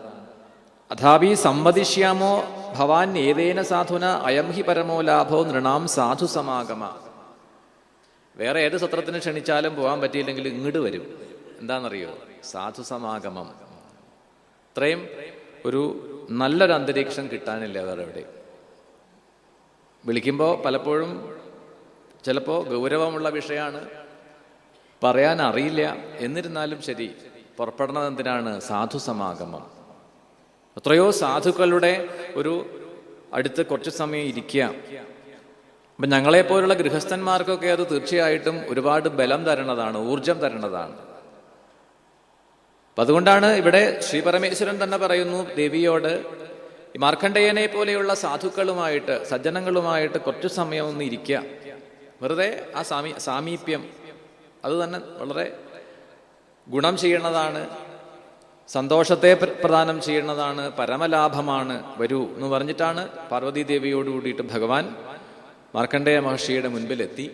അഥാപി സംവദിഷ്യാമോ ഭവാൻ ഏതേന സാധുന അയം ഹി പരമോ ലാഭോ നൃണാം സാധു സമാഗമ. വേറെ ഏത് സത്രത്തിന് ക്ഷണിച്ചാലും പോകാൻ പറ്റിയില്ലെങ്കിൽ ഇങ്ങോട്ട് വരും. എന്താണെന്നറിയോ? സാധു സമാഗമം. ഇത്രയും ഒരു നല്ലൊരു അന്തരീക്ഷം കിട്ടാനില്ല വേറെ എവിടെ. വിളിക്കുമ്പോൾ പലപ്പോഴും ചിലപ്പോൾ ഗൗരവമുള്ള വിഷയമാണ്, പറയാൻ അറിയില്ല. എന്നിരുന്നാലും ശരി, പുറപ്പെടുന്നത് എന്തിനാണ്? സാധു സമാഗമം. എത്രയോ സാധുക്കളുടെ ഒരു അടുത്ത് കുറച്ച് സമയം ഇരിക്കുക. അപ്പം ഞങ്ങളെപ്പോലുള്ള ഗൃഹസ്ഥന്മാർക്കൊക്കെ അത് തീർച്ചയായിട്ടും ഒരുപാട് ബലം തരണതാണ്, ഊർജം തരണതാണ്. അപ്പം അതുകൊണ്ടാണ് ഇവിടെ ശ്രീ പരമേശ്വരൻ തന്നെ പറയുന്നു ദേവിയോട്, ഈ മാർക്കണ്ഡേയനെ പോലെയുള്ള സാധുക്കളുമായിട്ട്, സജ്ജനങ്ങളുമായിട്ട് കുറച്ചു സമയം ഒന്ന് ഇരിക്കുക. വെറുതെ ആ സാമീപ്യം അത് തന്നെ വളരെ ഗുണം ചെയ്യുന്നതാണ്, സന്തോഷത്തെ പ്രദാനം ചെയ്യുന്നതാണ്, പരമലാഭമാണ്. വരൂ എന്ന് പറഞ്ഞിട്ടാണ് പാർവതീ ദേവിയോട് കൂടിയിട്ട് ഭഗവാൻ മാർക്കണ്ഡേയ മഹർഷിയുടെ മുൻപിലെത്തി.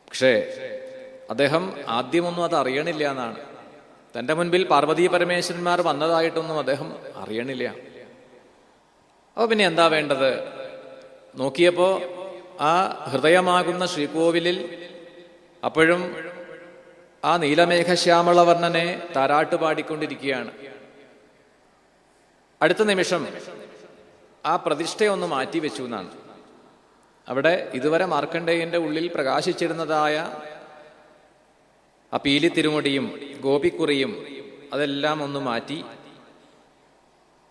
പക്ഷേ അദ്ദേഹം ആദ്യമൊന്നും അത് അറിയണില്ല എന്നാണ്. തൻ്റെ മുൻപിൽ പാർവതീ പരമേശ്വരന്മാർ വന്നതായിട്ടൊന്നും അദ്ദേഹം അറിയണില്ല. അപ്പോൾ പിന്നെ എന്താ വേണ്ടത്? നോക്കിയപ്പോൾ ആ ഹൃദയമാകുന്ന ശ്രീകോവിലിൽ അപ്പോഴും ആ നീലമേഘശ്യാമളവർണ്ണനെ താരാട്ട് പാടിക്കൊണ്ടിരിക്കുകയാണ്. അടുത്ത നിമിഷം ആ പ്രതിഷ്ഠയൊന്ന് മാറ്റിവെച്ചു എന്നാണ്. അവിടെ ഇതുവരെ മാർക്കണ്ഡേയന്റെ ഉള്ളിൽ പ്രകാശിച്ചിരുന്നതായ ആ പീലി തിരുമുടിയും ഗോപിക്കുറിയും അതെല്ലാം ഒന്ന് മാറ്റി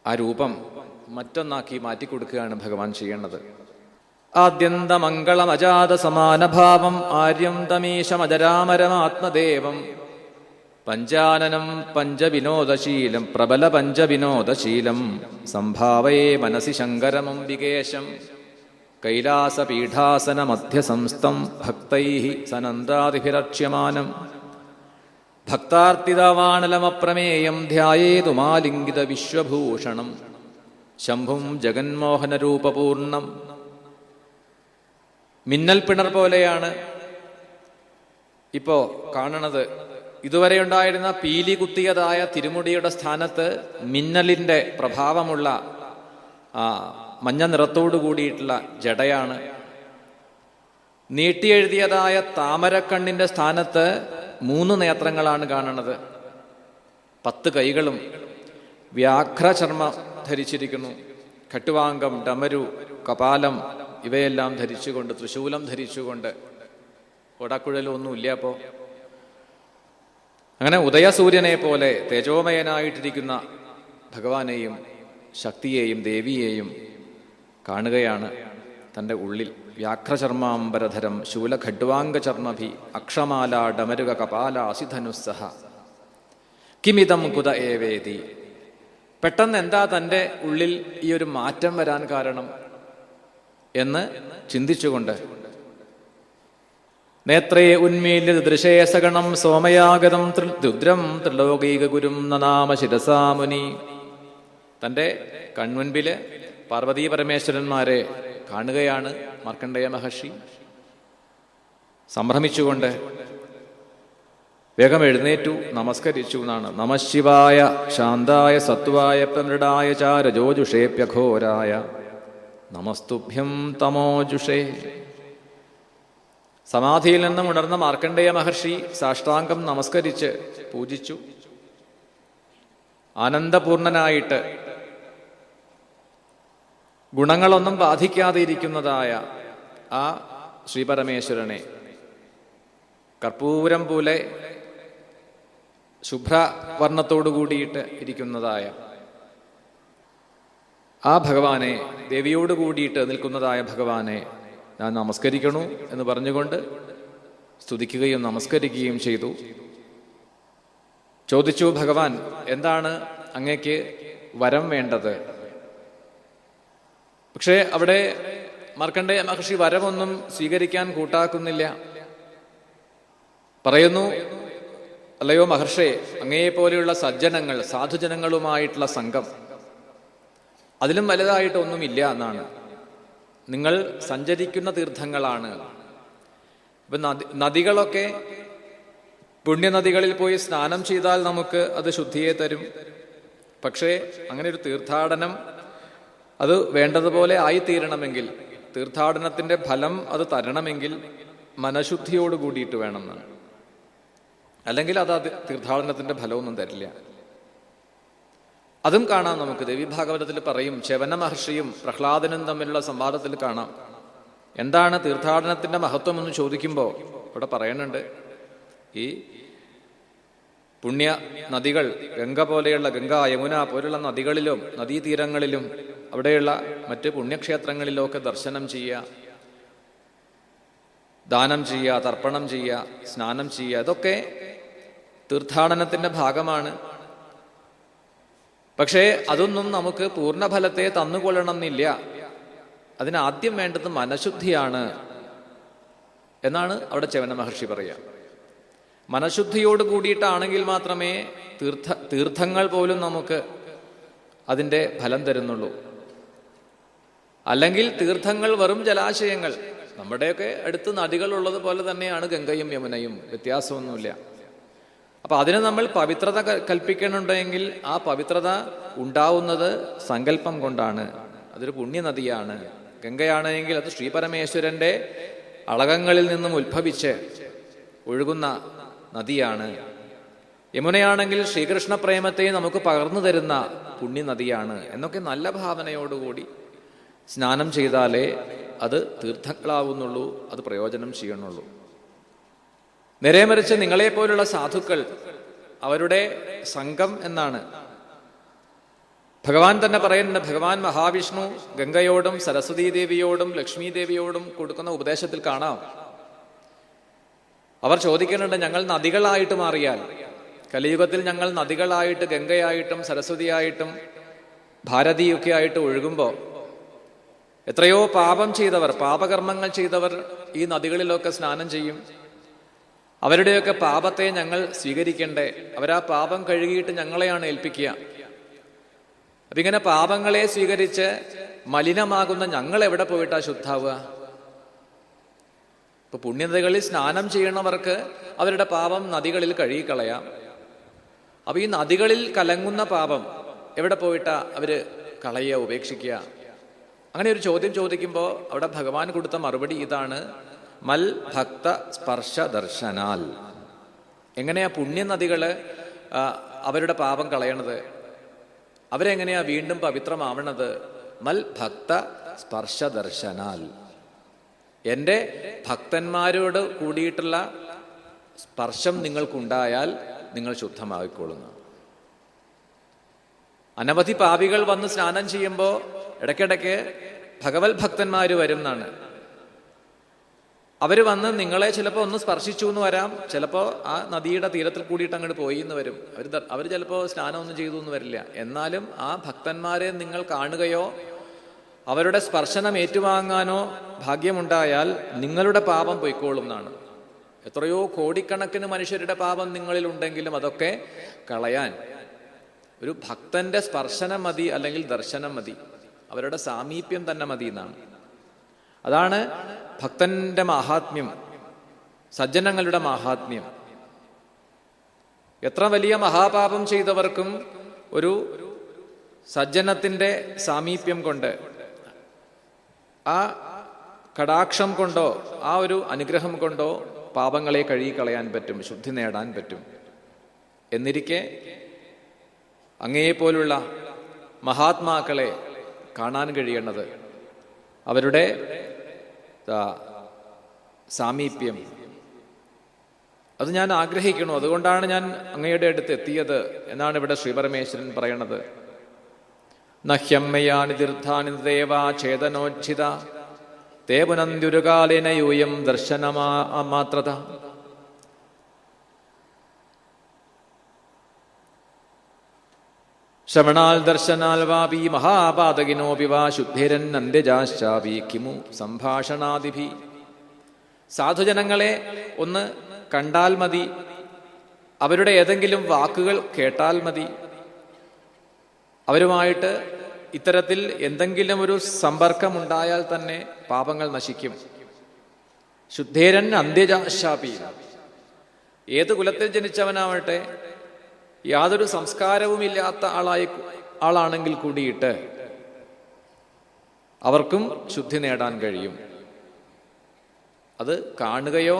ആ രൂപം മറ്റൊന്നാക്കി മാറ്റിക്കൊടുക്കുകയാണ് ഭഗവാൻ ചെയ്യേണ്ടത്. ആദ്യന്തമംഗളമജാത സമാനഭാവം ആര്യം തമീശമജരാമരമാത്മദേവം പഞ്ചാനനം പഞ്ചവിനോദശീലം പ്രബല പഞ്ചവിനോദശീലം സംഭാവയേ മനസി ശങ്കരമംബികേശം കൈലാസപീഠാസനമധ്യസംസ്ഥം ഭക്തൈഃ സനന്ദാദിഭിരക്ഷ്യമാനം ഭക്താർത്തിതാവാനലമപ്രമേയം ധ്യായേതുമാലിംഗിത വിശ്വഭൂഷണം ശംഭും ജഗന്മോഹനരൂപപൂർണം. മിന്നൽ പിണർ പോലെയാണ് ഇപ്പോ കാണണത്. ഇതുവരെ ഉണ്ടായിരുന്ന പീലി കുത്തിയതായ തിരുമുടിയുടെ സ്ഥാനത്ത് മിന്നലിന്റെ പ്രഭാവമുള്ള മഞ്ഞ നിറത്തോടു കൂടിയിട്ടുള്ള ജടയാണ്. നീട്ടിയെഴുതിയതായ താമരക്കണ്ണിന്റെ സ്ഥാനത്ത് 3 നേത്രങ്ങളാണ് കാണുന്നത്. 10 കൈകളും വ്യാഘ്രചർമ്മം ധരിച്ചിരിക്കുന്നു. ഖട്ടുവാങ്കം, ഡമരു, കപാലം ഇവയെല്ലാം ധരിച്ചുകൊണ്ട്, തൃശൂലം ധരിച്ചുകൊണ്ട്, ഓടാക്കുഴലൊന്നും ഇല്ല. അപ്പോ അങ്ങനെ ഉദയസൂര്യനെ പോലെ തേജോമയനായിട്ടിരിക്കുന്ന ഭഗവാനെയും ശക്തിയെയും ദേവിയെയും കാണുകയാണ് തൻ്റെ ഉള്ളിൽ. വ്യാഘ്രചർമാംബരധരം ശൂലഖഡ്വാംഗചർമ്മഭി അക്ഷമാല ഡമരുക കപാല അസിധനുസ്സഹ കിമിതം കുത ഏവേദി. പെട്ടെന്ന് എന്താ തൻ്റെ ഉള്ളിൽ ഈ ഒരു മാറ്റം വരാൻ കാരണം എന്ന് ചിന്തിച്ചുകൊണ്ട് നേത്രേ ഉന്മീല്യ ദൃശേ സഗണം സോമയാഗതം രുദ്രം ത്രിലോകൈക ഗുരും നനാമ ശിരസാമുനി. തൻ്റെ കൺമുൻപില് പാർവതീ പരമേശ്വരന്മാരെ കാണുകയാണ് മാർക്കണ്ഡേയ മഹർഷി. സംഭ്രമിച്ചുകൊണ്ട് വേഗം എഴുന്നേറ്റു, നമസ്കരിച്ചു എന്നാണ്. നമഃശിവായ ശാന്തായ സത്വായ പ്രമൃഡായ ച രജോജുഷേപ്യഘോരായ നമസ്തുഭ്യം തമോജുഷേ. സമാധിയിൽ നിന്നും ഉണർന്ന മാർക്കണ്ഡേയ മഹർഷി സാഷ്ടാംഗം നമസ്കരിച്ച് പൂജിച്ചു. ആനന്ദപൂർണനായിട്ട് ഗുണങ്ങളൊന്നും ബാധിക്കാതെ ഇരിക്കുന്നതായ ആ ശ്രീപരമേശ്വരനെ, കർപ്പൂരം പോലെ ശുഭ്രവർണ്ണത്തോടു കൂടിയിട്ട് ഇരിക്കുന്നതായ ആ ഭഗവാനെ, ദേവിയോട് കൂടിയിട്ട് നിൽക്കുന്നതായ ഭഗവാനെ ഞാൻ നമസ്കരിക്കണു എന്ന് പറഞ്ഞുകൊണ്ട് സ്തുതിക്കുകയും നമസ്കരിക്കുകയും ചെയ്തു. ചോദിച്ചു, ഭഗവാൻ എന്താണ് അങ്ങേക്ക് വരം വേണ്ടത്? പക്ഷേ അവിടെ മാർക്കണ്ഡേയ മഹർഷി വരമൊന്നും സ്വീകരിക്കാൻ കൂട്ടാക്കുന്നില്ല. പറയുന്നു, അല്ലയോ മഹർഷേ, അങ്ങയെപ്പോലെയുള്ള സജ്ജനങ്ങൾ, സാധുജനങ്ങളുമായിട്ടുള്ള സംഘം, അതിലും വലുതായിട്ടൊന്നുമില്ല എന്നാണ്. നിങ്ങൾ സഞ്ചരിക്കുന്ന തീർത്ഥങ്ങളാണ്. ഇപ്പൊ നദികളൊക്കെ, പുണ്യനദികളിൽ പോയി സ്നാനം ചെയ്താൽ നമുക്ക് അത് ശുദ്ധിയെ തരും. പക്ഷേ അങ്ങനെ ഒരു തീർത്ഥാടനം അത് വേണ്ടതുപോലെ ആയിത്തീരണമെങ്കിൽ, തീർത്ഥാടനത്തിന്റെ ഫലം അത് തരണമെങ്കിൽ മനഃശുദ്ധിയോട് കൂടിയിട്ട് വേണമെന്നാണ്. അല്ലെങ്കിൽ അത് തീർത്ഥാടനത്തിന്റെ ഫലമൊന്നും തരില്ല. അതും കാണാം നമുക്ക്. ദേവീഭാഗവതത്തിൽ പറയും, ച്യവന മഹർഷിയും പ്രഹ്ലാദനും തമ്മിലുള്ള സംവാദത്തിൽ കാണാം. എന്താണ് തീർത്ഥാടനത്തിന്റെ മഹത്വം എന്ന് ചോദിക്കുമ്പോൾ ഇവിടെ പറയുന്നുണ്ട്, ഈ പുണ്യ നദികൾ, ഗംഗ പോലെയുള്ള, ഗംഗ യമുന പോലുള്ള നദികളിലും നദീതീരങ്ങളിലും അവിടെയുള്ള മറ്റ് പുണ്യക്ഷേത്രങ്ങളിലൊക്കെ ദർശനം ചെയ്യുക, ദാനം ചെയ്യുക, തർപ്പണം ചെയ്യുക, സ്നാനം ചെയ്യുക, ഇതൊക്കെ തീർത്ഥാടനത്തിന്റെ ഭാഗമാണ്. പക്ഷേ അതൊന്നും നമുക്ക് പൂർണ്ണഫലത്തെ തന്നുകൊള്ളണമെന്നില്ല. അതിനാദ്യം വേണ്ടത് മനഃശുദ്ധിയാണ് എന്നാണ് അവിടെ ച്യവന മഹർഷി പറയുക. മനഃശുദ്ധിയോട് കൂടിയിട്ടാണെങ്കിൽ മാത്രമേ തീർത്ഥങ്ങൾ പോലും നമുക്ക് അതിൻ്റെ ഫലം തരുന്നുള്ളൂ. അല്ലെങ്കിൽ തീർത്ഥങ്ങൾ വെറും ജലാശയങ്ങൾ. നമ്മുടെയൊക്കെ അടുത്ത് നദികൾ ഉള്ളത് പോലെ തന്നെയാണ് ഗംഗയും യമുനയും, വ്യത്യാസമൊന്നുമില്ല. അപ്പൊ അതിന് നമ്മൾ പവിത്രത കൽപ്പിക്കണമെങ്കിൽ ആ പവിത്രത ഉണ്ടാവുന്നത് സങ്കല്പം കൊണ്ടാണ്. അതൊരു പുണ്യനദിയാണ്. ഗംഗയാണെങ്കിൽ അത് ശ്രീപരമേശ്വരന്റെ അളകങ്ങളിൽ നിന്നും ഉത്ഭവിച്ച് ഒഴുകുന്ന നദിയാണ്. യമുനയാണെങ്കിൽ ശ്രീകൃഷ്ണ പ്രേമത്തെ നമുക്ക് പകർന്നു തരുന്ന പുണ്യനദിയാണ് എന്നൊക്കെ നല്ല ഭാവനയോടുകൂടി സ്നാനം ചെയ്താലേ അത് തീർത്ഥങ്ങളാവുന്നുള്ളൂ, അത് പ്രയോജനം ചെയ്യണുള്ളൂ. നേരെ മറിച്ച് നിങ്ങളെപ്പോലുള്ള സാധുക്കൾ, അവരുടെ സംഘം എന്നാണ് ഭഗവാൻ തന്നെ പറയുന്നുണ്ട്. ഭഗവാൻ മഹാവിഷ്ണു ഗംഗയോടും സരസ്വതീ ദേവിയോടും ലക്ഷ്മി ദേവിയോടും കൊടുക്കുന്ന ഉപദേശത്തിൽ കാണാം. അവർ ചോദിക്കുന്നുണ്ട്, ഞങ്ങൾ നദികളായിട്ട് മാറിയാൽ, കലിയുഗത്തിൽ ഞങ്ങൾ നദികളായിട്ട് ഗംഗയായിട്ടും സരസ്വതിയായിട്ടും ഭാരതിയൊക്കെ ആയിട്ട് ഒഴുകുമ്പോൾ എത്രയോ പാപം ചെയ്തവർ, പാപകർമ്മങ്ങൾ ചെയ്തവർ ഈ നദികളിലൊക്കെ സ്നാനം ചെയ്യും. അവരുടെയൊക്കെ പാപത്തെ ഞങ്ങൾ സ്വീകരിക്കണ്ടേ? അവരാ പാപം കഴുകിയിട്ട് ഞങ്ങളെയാണ് ഏൽപ്പിക്കുക. അപ്പൊ ഇങ്ങനെ പാപങ്ങളെ സ്വീകരിച്ച് മലിനമാകുന്ന ഞങ്ങൾ എവിടെ പോയിട്ടാ ശുദ്ധാവുക? ഇപ്പൊ പുണ്യനദികളിൽ സ്നാനം ചെയ്യണവർക്ക് അവരുടെ പാപം നദികളിൽ കഴുകിക്കളയാം. അപ്പൊ ഈ നദികളിൽ കലങ്ങുന്ന പാപം എവിടെ പോയിട്ടാ അവര് കളയുക, ഉപേക്ഷിക്കുക? അങ്ങനെ ഒരു ചോദ്യം ചോദിക്കുമ്പോൾ അവിടെ ഭഗവാൻ കൊടുത്ത മറുപടി ഇതാണ്: മൽ ഭക്ത സ്പർശ ദർശനാൽ. എങ്ങനെയാ പുണ്യനദികള് അവരുടെ പാപം കളയണത്? അവരെങ്ങനെയാ വീണ്ടും പവിത്രമാവണത്? മൽ ഭക്ത സ്പർശ ദർശനാൽ. എൻ്റെ ഭക്തന്മാരോട് കൂടിയിട്ടുള്ള സ്പർശം നിങ്ങൾക്കുണ്ടായാൽ നിങ്ങൾ ശുദ്ധമായിക്കൊള്ളുന്നു. അനവധി പാപികൾ വന്ന് സ്നാനം ചെയ്യുമ്പോൾ ഇടയ്ക്കിടയ്ക്ക് ഭഗവത് ഭക്തന്മാര് വരും എന്നാണ്. അവര് വന്ന് നിങ്ങളെ ചിലപ്പോൾ ഒന്ന് സ്പർശിച്ചു എന്ന് വരാം, ചിലപ്പോൾ ആ നദിയുടെ തീരത്തിൽ കൂടിയിട്ട് അങ്ങോട്ട് പോയി എന്ന് വരും. അവർ ചിലപ്പോൾ സ്നാനം ഒന്നും ചെയ്തു എന്ന് വരില്ല. എന്നാലും ആ ഭക്തന്മാരെ നിങ്ങൾ കാണുകയോ അവരുടെ സ്പർശനം ഏറ്റുവാങ്ങാനോ ഭാഗ്യമുണ്ടായാൽ നിങ്ങളുടെ പാപം പൊയ്ക്കോളും എന്നാണ്. എത്രയോ കോടിക്കണക്കിന് മനുഷ്യരുടെ പാപം നിങ്ങളിൽ ഉണ്ടെങ്കിലും അതൊക്കെ കളയാൻ ഒരു ഭക്തന്റെ സ്പർശനം മതി, അല്ലെങ്കിൽ ദർശനം മതി, അവരുടെ സാമീപ്യം തന്നെ മതി എന്നാണ്. അതാണ് ഭക്തന്റെ മാഹാത്മ്യം, സജ്ജനങ്ങളുടെ മാഹാത്മ്യം. എത്ര വലിയ മഹാപാപം ചെയ്തവർക്കും ഒരു സജ്ജനത്തിന്റെ സാമീപ്യം കൊണ്ട്, ആ കടാക്ഷം കൊണ്ടോ ആ ഒരു അനുഗ്രഹം കൊണ്ടോ പാപങ്ങളെ കഴുകിക്കളയാൻ പറ്റും, ശുദ്ധി നേടാൻ പറ്റും. എന്നിരിക്കെ അങ്ങയെപ്പോലുള്ള മഹാത്മാക്കളെ കാണാൻ കഴിയേണ്ടത് അവരുടെ സാമീപ്യം, അത് ഞാൻ ആഗ്രഹിക്കണു. അതുകൊണ്ടാണ് ഞാൻ അങ്ങയുടെ അടുത്ത് എത്തിയത് എന്നാണ് ഇവിടെ ശ്രീപരമേശ്വരൻ പറയണത്. നഹ്യമ്മയാനി തീർത്ഥാനി ദേവാ ചേതനോജ്ജിത തേ പുനന്തുരുകാലേന യൂയം ദർശനമാ മാത്രത. ശ്രവണാൽ ദർശനാൽ വാപി മഹാപാതകിനോപി വാ ശുദ്ധിരൻ അന്ത്യജാശ്ചാപി കിമു സംഭാഷണാദിഭി. സാധുജനങ്ങളെ ഒന്ന് കണ്ടാൽ മതി, അവരുടെ ഏതെങ്കിലും വാക്കുകൾ കേട്ടാൽ മതി, അവരുമായിട്ട് ഇത്തരത്തിൽ എന്തെങ്കിലും ഒരു സമ്പർക്കമുണ്ടായാൽ തന്നെ പാപങ്ങൾ നശിക്കും. ശുദ്ധേരൻ അന്ത്യജാശ്ചാപി. ഏത് കുലത്തിൽ ജനിച്ചവനാവട്ടെ, യാതൊരു സംസ്കാരവുമില്ലാത്ത ആളാണെങ്കിൽ കൂടിയിട്ട് അവർക്കും ശുദ്ധി നേടാൻ കഴിയും. അത് കാണുകയോ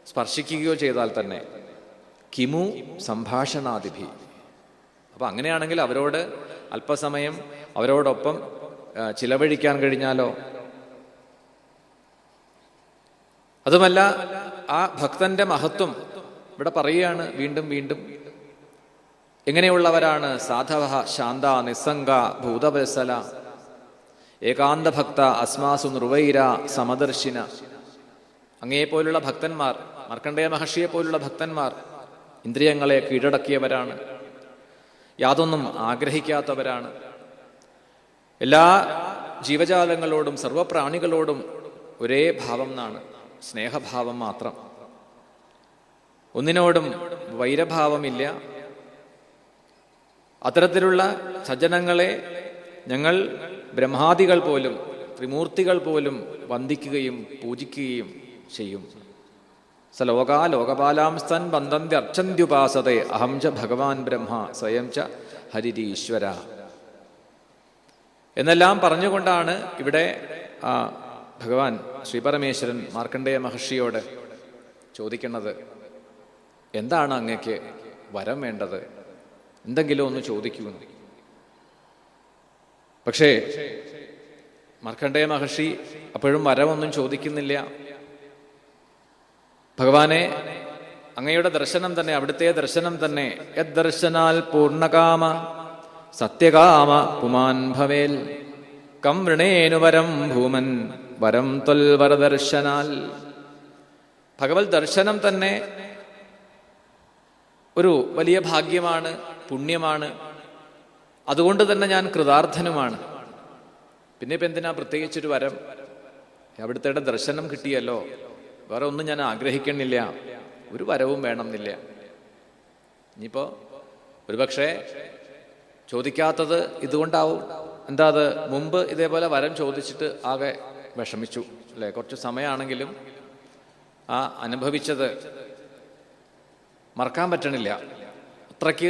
സ്പർശിക്കുകയോ ചെയ്താൽ തന്നെ. കിമു സംഭാഷണാദിഭി. അപ്പൊ അങ്ങനെയാണെങ്കിൽ അവരോട് അല്പസമയം അവരോടൊപ്പം ചിലവഴിക്കാൻ കഴിഞ്ഞാലോ? അതുമല്ല, ആ ഭക്തന്റെ മഹത്വം ഇവിടെ പറയുകയാണ് വീണ്ടും വീണ്ടും. എങ്ങനെയുള്ളവരാണ്? സാധവ ശാന്ത നിസ്സംഗ ഭൂതവത്സല ഏകാന്ത ഭക്ത അസ്മാസു നിർവൈര സമദർശിന. അങ്ങയെപ്പോലുള്ള ഭക്തന്മാർ, മാർക്കണ്ഡേയ മഹർഷിയെ പോലുള്ള ഭക്തന്മാർ ഇന്ദ്രിയങ്ങളെ കീഴടക്കിയവരാണ്, യാതൊന്നും ആഗ്രഹിക്കാത്തവരാണ്. എല്ലാ ജീവജാലങ്ങളോടും സർവപ്രാണികളോടും ഒരേ ഭാവം എന്നാണ്, സ്നേഹഭാവം മാത്രം. ഒന്നിനോടും വൈരഭാവമില്ല. അത്തരത്തിലുള്ള സജ്ജനങ്ങളെ ഞങ്ങൾ ബ്രഹ്മാദികൾ പോലും ത്രിമൂർത്തികൾ പോലും വന്ദിക്കുകയും പൂജിക്കുകയും ചെയ്യും. സലോകാ ലോകപാലാംസ്തൻ ബന്ധന്തി അർച്ചന്ത്യുപാസതേ അഹം ച ഭഗവാൻ ബ്രഹ്മ സ്വയം ച ഹരിരീശ്വര എന്നെല്ലാം പറഞ്ഞുകൊണ്ടാണ് ഇവിടെ ഭഗവാൻ ശ്രീപരമേശ്വരൻ മാർക്കണ്ഡേയ മഹർഷിയോട് ചോദിക്കുന്നത്, എന്താണ് അങ്ങക്ക് വരം വേണ്ടത്? എന്തെങ്കിലും ഒന്ന് ചോദിക്കൂ. പക്ഷേ മാർക്കണ്ഡേയ മഹർഷി അപ്പോഴും വരമൊന്നും ചോദിക്കുന്നില്ല. ഭഗവാനെ അങ്ങയുടെ ദർശനം തന്നെ, അവിടുത്തെ ദർശനം തന്നെ. യദ്ദർശനാൽ പൂർണ്ണകാമ സത്യകാമ പുമാൻ ഭവേൽ കം വൃണേനു വരം ഭൂമൻ വരം ത്വൽവരദർശനാൽ. ഭഗവത് ദർശനം തന്നെ ഒരു വലിയ ഭാഗ്യമാണ്, പുണ്യമാണ്. അതുകൊണ്ട് തന്നെ ഞാൻ കൃതാർത്ഥനുമാണ്. പിന്നെ ഇപ്പം എന്തിനാ പ്രത്യേകിച്ചൊരു വരം? അവിടുത്തെ ദർശനം കിട്ടിയല്ലോ, വേറെ ഒന്നും ഞാൻ ആഗ്രഹിക്കണില്ല, ഒരു വരവും വേണമെന്നില്ല. ഇനിയിപ്പോ ഒരുപക്ഷെ ചോദിക്കാത്തത് ഇതുകൊണ്ടാവും. എന്താ അത്? മുമ്പ് ഇതേപോലെ വരം ചോദിച്ചിട്ട് ആകെ വിഷമിച്ചു അല്ലേ? കുറച്ച് സമയമാണെങ്കിലും ആ അനുഭവിച്ചത് മറക്കാൻ പറ്റണില്ല. അത്രയ്ക്ക്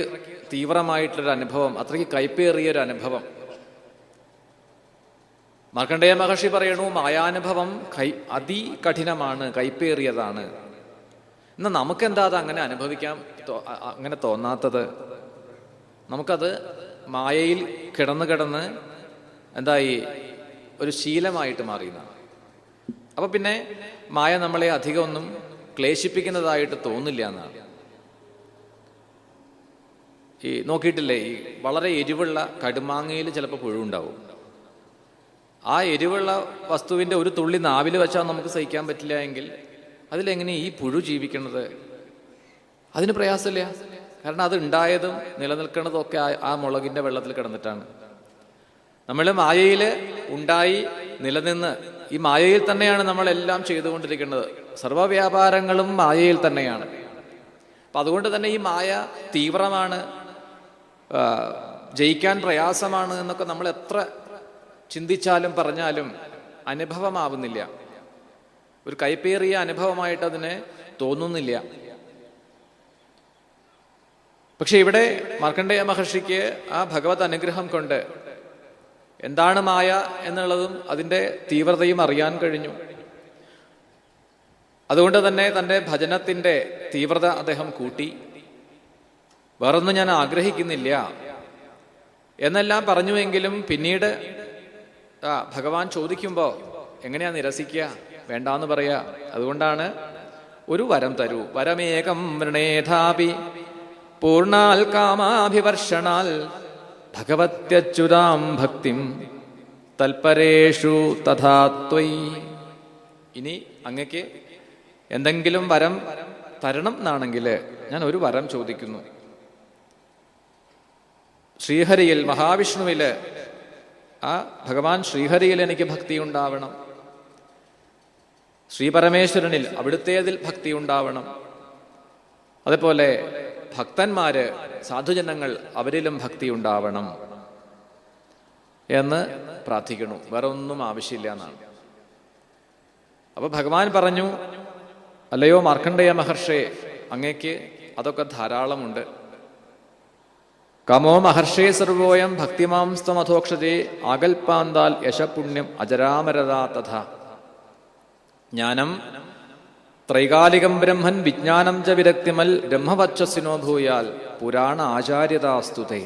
തീവ്രമായിട്ടുള്ളൊരു അനുഭവം, അത്രയ്ക്ക് കയ്പേറിയൊരു അനുഭവം. മാർക്കണ്ഡേയ മഹർഷി പറയണു, മായാനുഭവം അതികഠിനമാണ്, കയ്പേറിയതാണ്. എന്നാൽ നമുക്കെന്താ അത് അങ്ങനെ അനുഭവിക്കാൻ അങ്ങനെ തോന്നാത്തത്? നമുക്കത് മായയിൽ കിടന്ന് എന്തായി ഒരു ശീലമായിട്ട് മാറിയെന്നാണ്. അപ്പൊ പിന്നെ മായ നമ്മളെ അധികം ഒന്നും ക്ലേശിപ്പിക്കുന്നതായിട്ട് തോന്നില്ല എന്നാണ്. ഈ നോക്കിയിട്ടില്ലേ, ഈ വളരെ എരിവുള്ള കടുമാങ്ങയിൽ ചിലപ്പോൾ പുഴുണ്ടാവും. ആ എരിവുള്ള വസ്തുവിൻ്റെ ഒരു തുള്ളി നാവിൽ വെച്ചാൽ നമുക്ക് സഹിക്കാൻ പറ്റില്ല എങ്കിൽ അതിലെങ്ങനെ ഈ പുഴു ജീവിക്കുന്നത്? അതിന് പ്രയാസമില്ല. കാരണം അത് ഉണ്ടായതും നിലനിൽക്കുന്നതും ഒക്കെ ആ മുളകിൻ്റെ വെള്ളത്തിൽ കിടന്നിട്ടാണ്. നമ്മൾ മായയിൽ ഉണ്ടായി നിലനിന്ന് ഈ മായയിൽ തന്നെയാണ് നമ്മളെല്ലാം ചെയ്തുകൊണ്ടിരിക്കുന്നത്. സർവ്വവ്യാപാരങ്ങളും മായയിൽ തന്നെയാണ്. അപ്പം അതുകൊണ്ട് തന്നെ ഈ മായ തീവ്രമാണ്, ജയിക്കാൻ പ്രയാസമാണ് എന്നൊക്കെ നമ്മൾ എത്ര ചിന്തിച്ചാലും പറഞ്ഞാലും അനുഭവമാവുന്നില്ല. ഒരു കൈപ്പേറിയ അനുഭവമായിട്ട് അതിനെ തോന്നുന്നില്ല. പക്ഷെ ഇവിടെ മാർക്കണ്ഡേയ മഹർഷിക്ക് ആ ഭഗവത് അനുഗ്രഹം കൊണ്ട് എന്താണ് മായ എന്നുള്ളതും അതിൻ്റെ തീവ്രതയും അറിയാൻ കഴിഞ്ഞു. അതുകൊണ്ട് തന്നെ തൻ്റെ ഭജനത്തിൻ്റെ തീവ്രത അദ്ദേഹം കൂട്ടി. വേറൊന്നും ഞാൻ ആഗ്രഹിക്കുന്നില്ല എന്നെല്ലാം പറഞ്ഞുവെങ്കിലും പിന്നീട് ഭഗവാൻ ചോദിക്കുമ്പോൾ എങ്ങനെയാ നിരസിക്കുക? വേണ്ടാന്ന് പറയാ. അതുകൊണ്ടാണ് ഒരു വരം തരൂ, വരമേകം വൃണേധാപി പൂർണാൽ കാമാഭിവർഷണാൽ ഭഗവത്യച്യുതാം ഭക്തിം തൽപരേഷു തഥാ ത്വയി. ഇനി അങ്ങക്ക് എന്തെങ്കിലും വരം തരണം എന്നാണെങ്കിൽ ഞാൻ ഒരു വരം ചോദിക്കുന്നു. ശ്രീഹരിയിൽ, മഹാവിഷ്ണുവിൽ, ആ ഭഗവാൻ ശ്രീഹരിയിൽ എനിക്ക് ഭക്തി ഉണ്ടാവണം. ശ്രീപരമേശ്വരനിൽ, അവിടുത്തേതിൽ ഭക്തി ഉണ്ടാവണം. അതേപോലെ ഭക്തന്മാര്, സാധുജനങ്ങൾ, അവരിലും ഭക്തി ഉണ്ടാവണം എന്ന് പ്രാർത്ഥിക്കണു. വേറെ ഒന്നും ആവശ്യമില്ല എന്നാണ്. അപ്പൊ ഭഗവാൻ പറഞ്ഞു, അല്ലയോ മാർക്കണ്ഡേയ മഹർഷേ, അങ്ങേക്ക് അതൊക്കെ ധാരാളമുണ്ട്. കമോ മഹർഷേ സർവോയം ഭക്തിമാംസ്തമധോക്ഷതേ ആകൽപ്പാന്താൽ യശപുണ്യം അജരാമരതാ തഥ. ജ്ഞാനം ത്രൈകാലികം ബ്രഹ്മൻ വിജ്ഞാനം ച വിരക്തിമൽ ബ്രഹ്മവച്ചസിനോ ഭൂയാൽ പുരാണ ആചാര്യതാസ്തുതേ.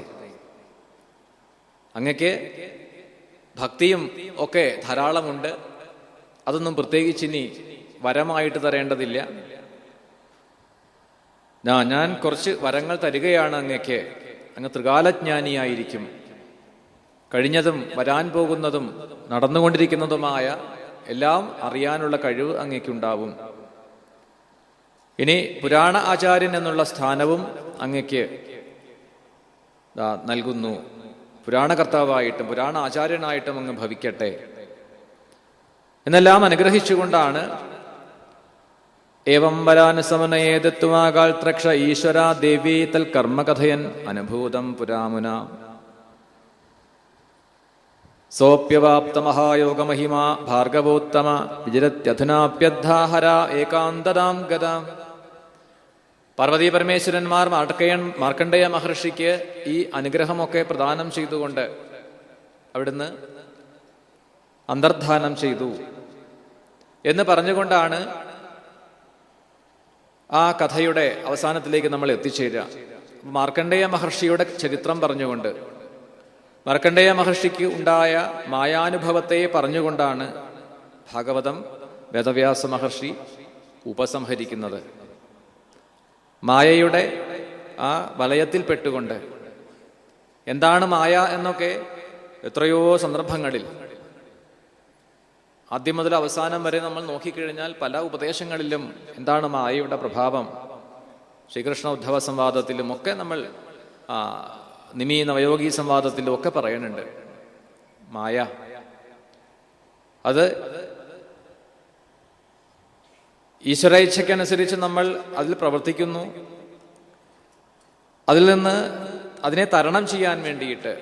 അങ്ങക്ക് ഭക്തിയും ഒക്കെ ധാരാളമുണ്ട്. അതൊന്നും പ്രത്യേകിച്ചിനി വരമായിട്ട് തരേണ്ടതില്ല. ഞാൻ കുറച്ച് വരങ്ങൾ തരികയാണ് അങ്ങക്ക്. അങ്ങ് ത്രികാലജ്ഞാനിയായിരിക്കും. കഴിഞ്ഞതും വരാൻ പോകുന്നതും നടന്നുകൊണ്ടിരിക്കുന്നതുമായ എല്ലാം അറിയാനുള്ള കഴിവ് അങ്ങയ്ക്കുണ്ടാവും. ഇനി പുരാണ ആചാര്യൻ എന്നുള്ള സ്ഥാനവും അങ്ങയ്ക്ക് നൽകുന്നു. പുരാണകർത്താവായിട്ടും പുരാണ ആചാര്യനായിട്ടും അങ്ങ് ഭവിക്കട്ടെ എന്നെല്ലാം അനുഗ്രഹിച്ചുകൊണ്ടാണ് ഏവം വരാനുസമനയേതത്വമാകാൽ ത്രക്ഷ ഈശ്വര ദേവീ തൽ കർമ്മകഥയൻ അനുഭൂതം പുരാമുന സോപ്യവാപ്ത മഹായോഗമഹിമാ ഭാർഗവോത്തമ വിചരത്യധുനാപ്യദ്ധാഹര ഏകാന്തരാം ഗതാം. പാർവതീ പരമേശ്വരന്മാർ മാർക്കണ്ഡേയ മഹർഷിക്ക് ഈ അനുഗ്രഹമൊക്കെ പ്രദാനം ചെയ്തുകൊണ്ട് അവിടുന്ന് അന്തർധാനം ചെയ്തു എന്ന് പറഞ്ഞുകൊണ്ടാണ് ആ കഥയുടെ അവസാനത്തിലേക്ക് നമ്മൾ എത്തിച്ചേരുക. മാർക്കണ്ഡേയ മഹർഷിയുടെ ചരിത്രം പറഞ്ഞുകൊണ്ട്, മാർക്കണ്ഡേയ മഹർഷിക്ക് ഉണ്ടായ മായാനുഭവത്തെ പറഞ്ഞുകൊണ്ടാണ് ഭാഗവതം വേദവ്യാസ മഹർഷി ഉപസംഹരിക്കുന്നത്. മായയുടെ ആ വലയത്തിൽപ്പെട്ടുകൊണ്ട് എന്താണ് മായ എന്നൊക്കെ എത്രയോ സന്ദർഭങ്ങളിൽ ആദ്യം മുതൽ അവസാനം വരെ നമ്മൾ നോക്കിക്കഴിഞ്ഞാൽ പല ഉപദേശങ്ങളിലും എന്താണ് മായയുടെ പ്രഭാവം, ശ്രീകൃഷ്ണ ഉദ്ധവ സംവാദത്തിലും ഒക്കെ നമ്മൾ നിമി നവയോഗി സംവാദത്തിലും ഒക്കെ പറയുന്നുണ്ട്. മായ അത് ഈശ്വരേച്ഛയ്ക്കനുസരിച്ച് നമ്മൾ അതിൽ പ്രവർത്തിക്കുന്നു. അതിൽ നിന്ന് അതിനെ തരണം ചെയ്യാൻ വേണ്ടിയിട്ട്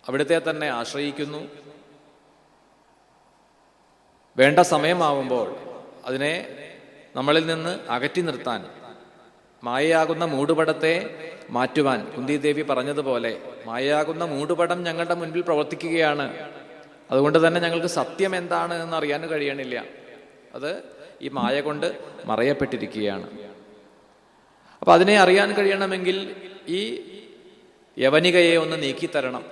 അവിടുത്തെ തന്നെ ആശ്രയിക്കുന്നു. വേണ്ട സമയമാവുമ്പോൾ അതിനെ നമ്മളിൽ നിന്ന് അകറ്റി നിർത്താൻ, മായയാകുന്ന മൂടുപടത്തെ മാറ്റുവാൻ കുന്തിദേവി പറഞ്ഞതുപോലെ മായയാകുന്ന മൂടുപടം ഞങ്ങളുടെ മുൻപിൽ പ്രവർത്തിക്കുകയാണ്. അതുകൊണ്ട് തന്നെ ഞങ്ങൾക്ക് സത്യം എന്താണ് എന്ന് അറിയാൻ കഴിയണില്ല. അത് ഈ മായ കൊണ്ട് മറയപ്പെട്ടിരിക്കുകയാണ്. അപ്പൊ അതിനെ അറിയാൻ കഴിയണമെങ്കിൽ ഈ യവനികയെ ഒന്ന് നീക്കിത്തരണം.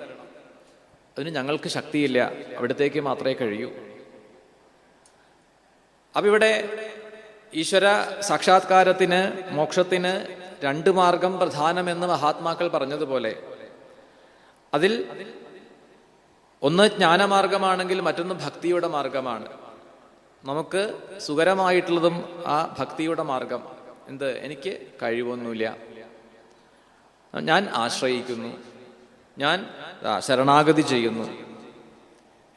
അതിന് ഞങ്ങൾക്ക് ശക്തിയില്ല, അവിടത്തേക്ക് മാത്രമേ കഴിയൂ. അപ്പൊ ഇവിടെ ഈശ്വര സാക്ഷാത്കാരത്തിന്, മോക്ഷത്തിന് 2 മാർഗം പ്രധാനമെന്ന് മഹാത്മാക്കൾ പറഞ്ഞതുപോലെ അതിൽ ഒന്ന് ജ്ഞാനമാർഗമാണെങ്കിൽ മറ്റൊന്ന് ഭക്തിയുടെ മാർഗമാണ്. നമുക്ക് സുഖകരമായിട്ടുള്ളതും ആ ഭക്തിയുടെ മാർഗം. എന്ത്? എനിക്ക് കഴിവൊന്നുമില്ല, ഞാൻ ആശ്രയിക്കുന്നു, ഞാൻ ശരണാഗതി ചെയ്യുന്നു,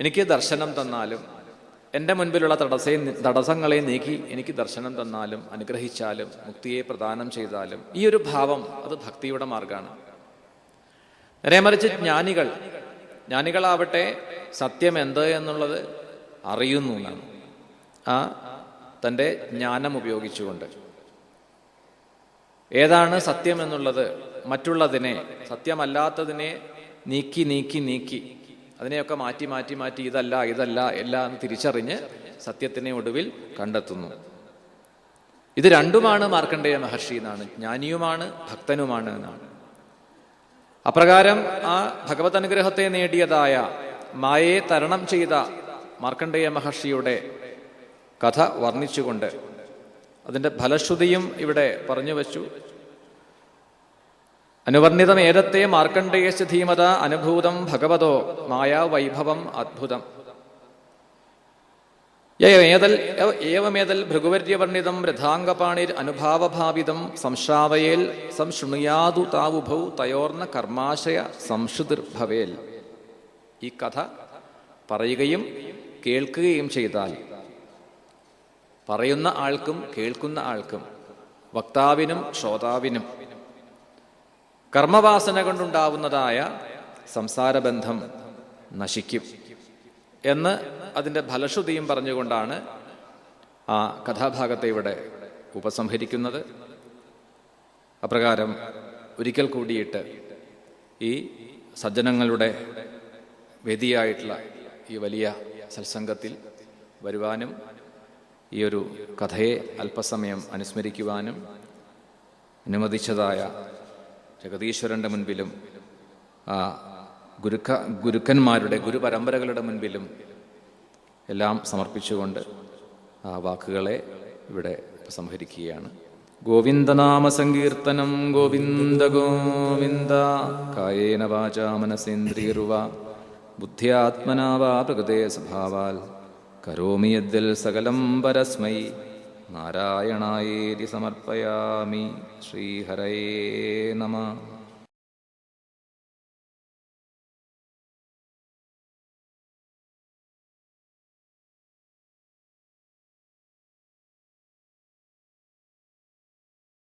എനിക്ക് ദർശനം തന്നാലും, എൻ്റെ മുൻപിലുള്ള തടസ്സങ്ങളെ നീക്കി എനിക്ക് ദർശനം തന്നാലും, അനുഗ്രഹിച്ചാലും, മുക്തിയെ പ്രദാനം ചെയ്താലും, ഈ ഒരു ഭാവം അത് ഭക്തിയുടെ മാർഗമാണ്. നേരെ മറിച്ച് ജ്ഞാനികളാവട്ടെ സത്യം എന്ത് എന്നുള്ളത് അറിയുന്നു എന്നാണ്. ആ തൻ്റെ ജ്ഞാനം ഉപയോഗിച്ചുകൊണ്ട് ഏതാണ് സത്യം എന്നുള്ളത്, മറ്റുള്ളതിനെ, സത്യമല്ലാത്തതിനെ നീക്കി നീക്കി നീക്കി അതിനെയൊക്കെ മാറ്റി മാറ്റി മാറ്റി ഇതല്ല ഇതല്ല എല്ലാം എന്ന് തിരിച്ചറിഞ്ഞ് സത്യത്തിനെ ഒടുവിൽ കണ്ടെത്തുന്നു. ഇത് രണ്ടുമാണ് മാർക്കണ്ഡേയ മഹർഷി എന്നാണ്. ജ്ഞാനിയുമാണ് ഭക്തനുമാണ് എന്നാണ്. അപ്രകാരം ആ ഭഗവത് അനുഗ്രഹത്തെ നേടിയതായ, മായയെ തരണം ചെയ്ത മാർക്കണ്ഡേയ മഹർഷിയുടെ കഥ വർണ്ണിച്ചുകൊണ്ട് അതിൻ്റെ ഫലശ്രുതിയും ഇവിടെ പറഞ്ഞു വച്ചു. അനുവർണിതം ഏതത്തെ മാർക്കണ്ഡേയസ്യ ധീമത അനുഭൂതം ഭഗവതോ മായാ വൈഭവം അദ്ഭുതം. ഏവമേതൽ ഭൃഗുവർയവർണിതം രഥാംഗപാണിർ അനുഭാവഭാവിതം സംശ്രാവയേൽ സംശൃണുയാതു താവുഭൗ തയോർന്ന കർമാശയ സംശ്രുതിർഭവേൽ. ഈ കഥ പറയുകയും കേൾക്കുകയും ചെയ്താൽ പറയുന്ന ആൾക്കും കേൾക്കുന്ന ആൾക്കും, വക്താവിനും ശ്രോതാവിനും കർമ്മവാസന കൊണ്ടുണ്ടാവുന്നതായ സംസാരബന്ധം നശിക്കും എന്ന് അതിൻ്റെ ഫലശ്രുതിയും പറഞ്ഞുകൊണ്ടാണ് ആ കഥാഭാഗത്തെ ഇവിടെ ഉപസംഹരിക്കുന്നത്. അപ്രകാരം ഒരിക്കൽ കൂടിയിട്ട് ഈ സജ്ജനങ്ങളുടെ വേദിയായിട്ടുള്ള ഈ വലിയ സത്സംഗത്തിൽ വരുവാനും ഈ ഒരു കഥയെ അല്പസമയം അനുസ്മരിക്കുവാനും അനുവദിച്ചതായ ജഗദീശ്വരൻ്റെ മുൻപിലും ആ ഗുരുക്കന്മാരുടെ ഗുരുപരമ്പരകളുടെ മുൻപിലും എല്ലാം സമർപ്പിച്ചുകൊണ്ട് ആ വാക്കുകളെ ഇവിടെ സംഹരിക്കുകയാണ്. ഗോവിന്ദനാമ സങ്കീർത്തനം ഗോവിന്ദ ഗോവിന്ദ. കായേന വാചാ മനസേന്ദ്രിയർവാ ബുദ്ധ്യാത്മനാ വാ പ്രകൃതേ സ്വഭാവാൽ കരോമി യദ്ദിൽ സകലം പരസ്മൈ നാരായണായേതി സമർപ്പയാമി. ശ്രീഹരയേ നമഃ.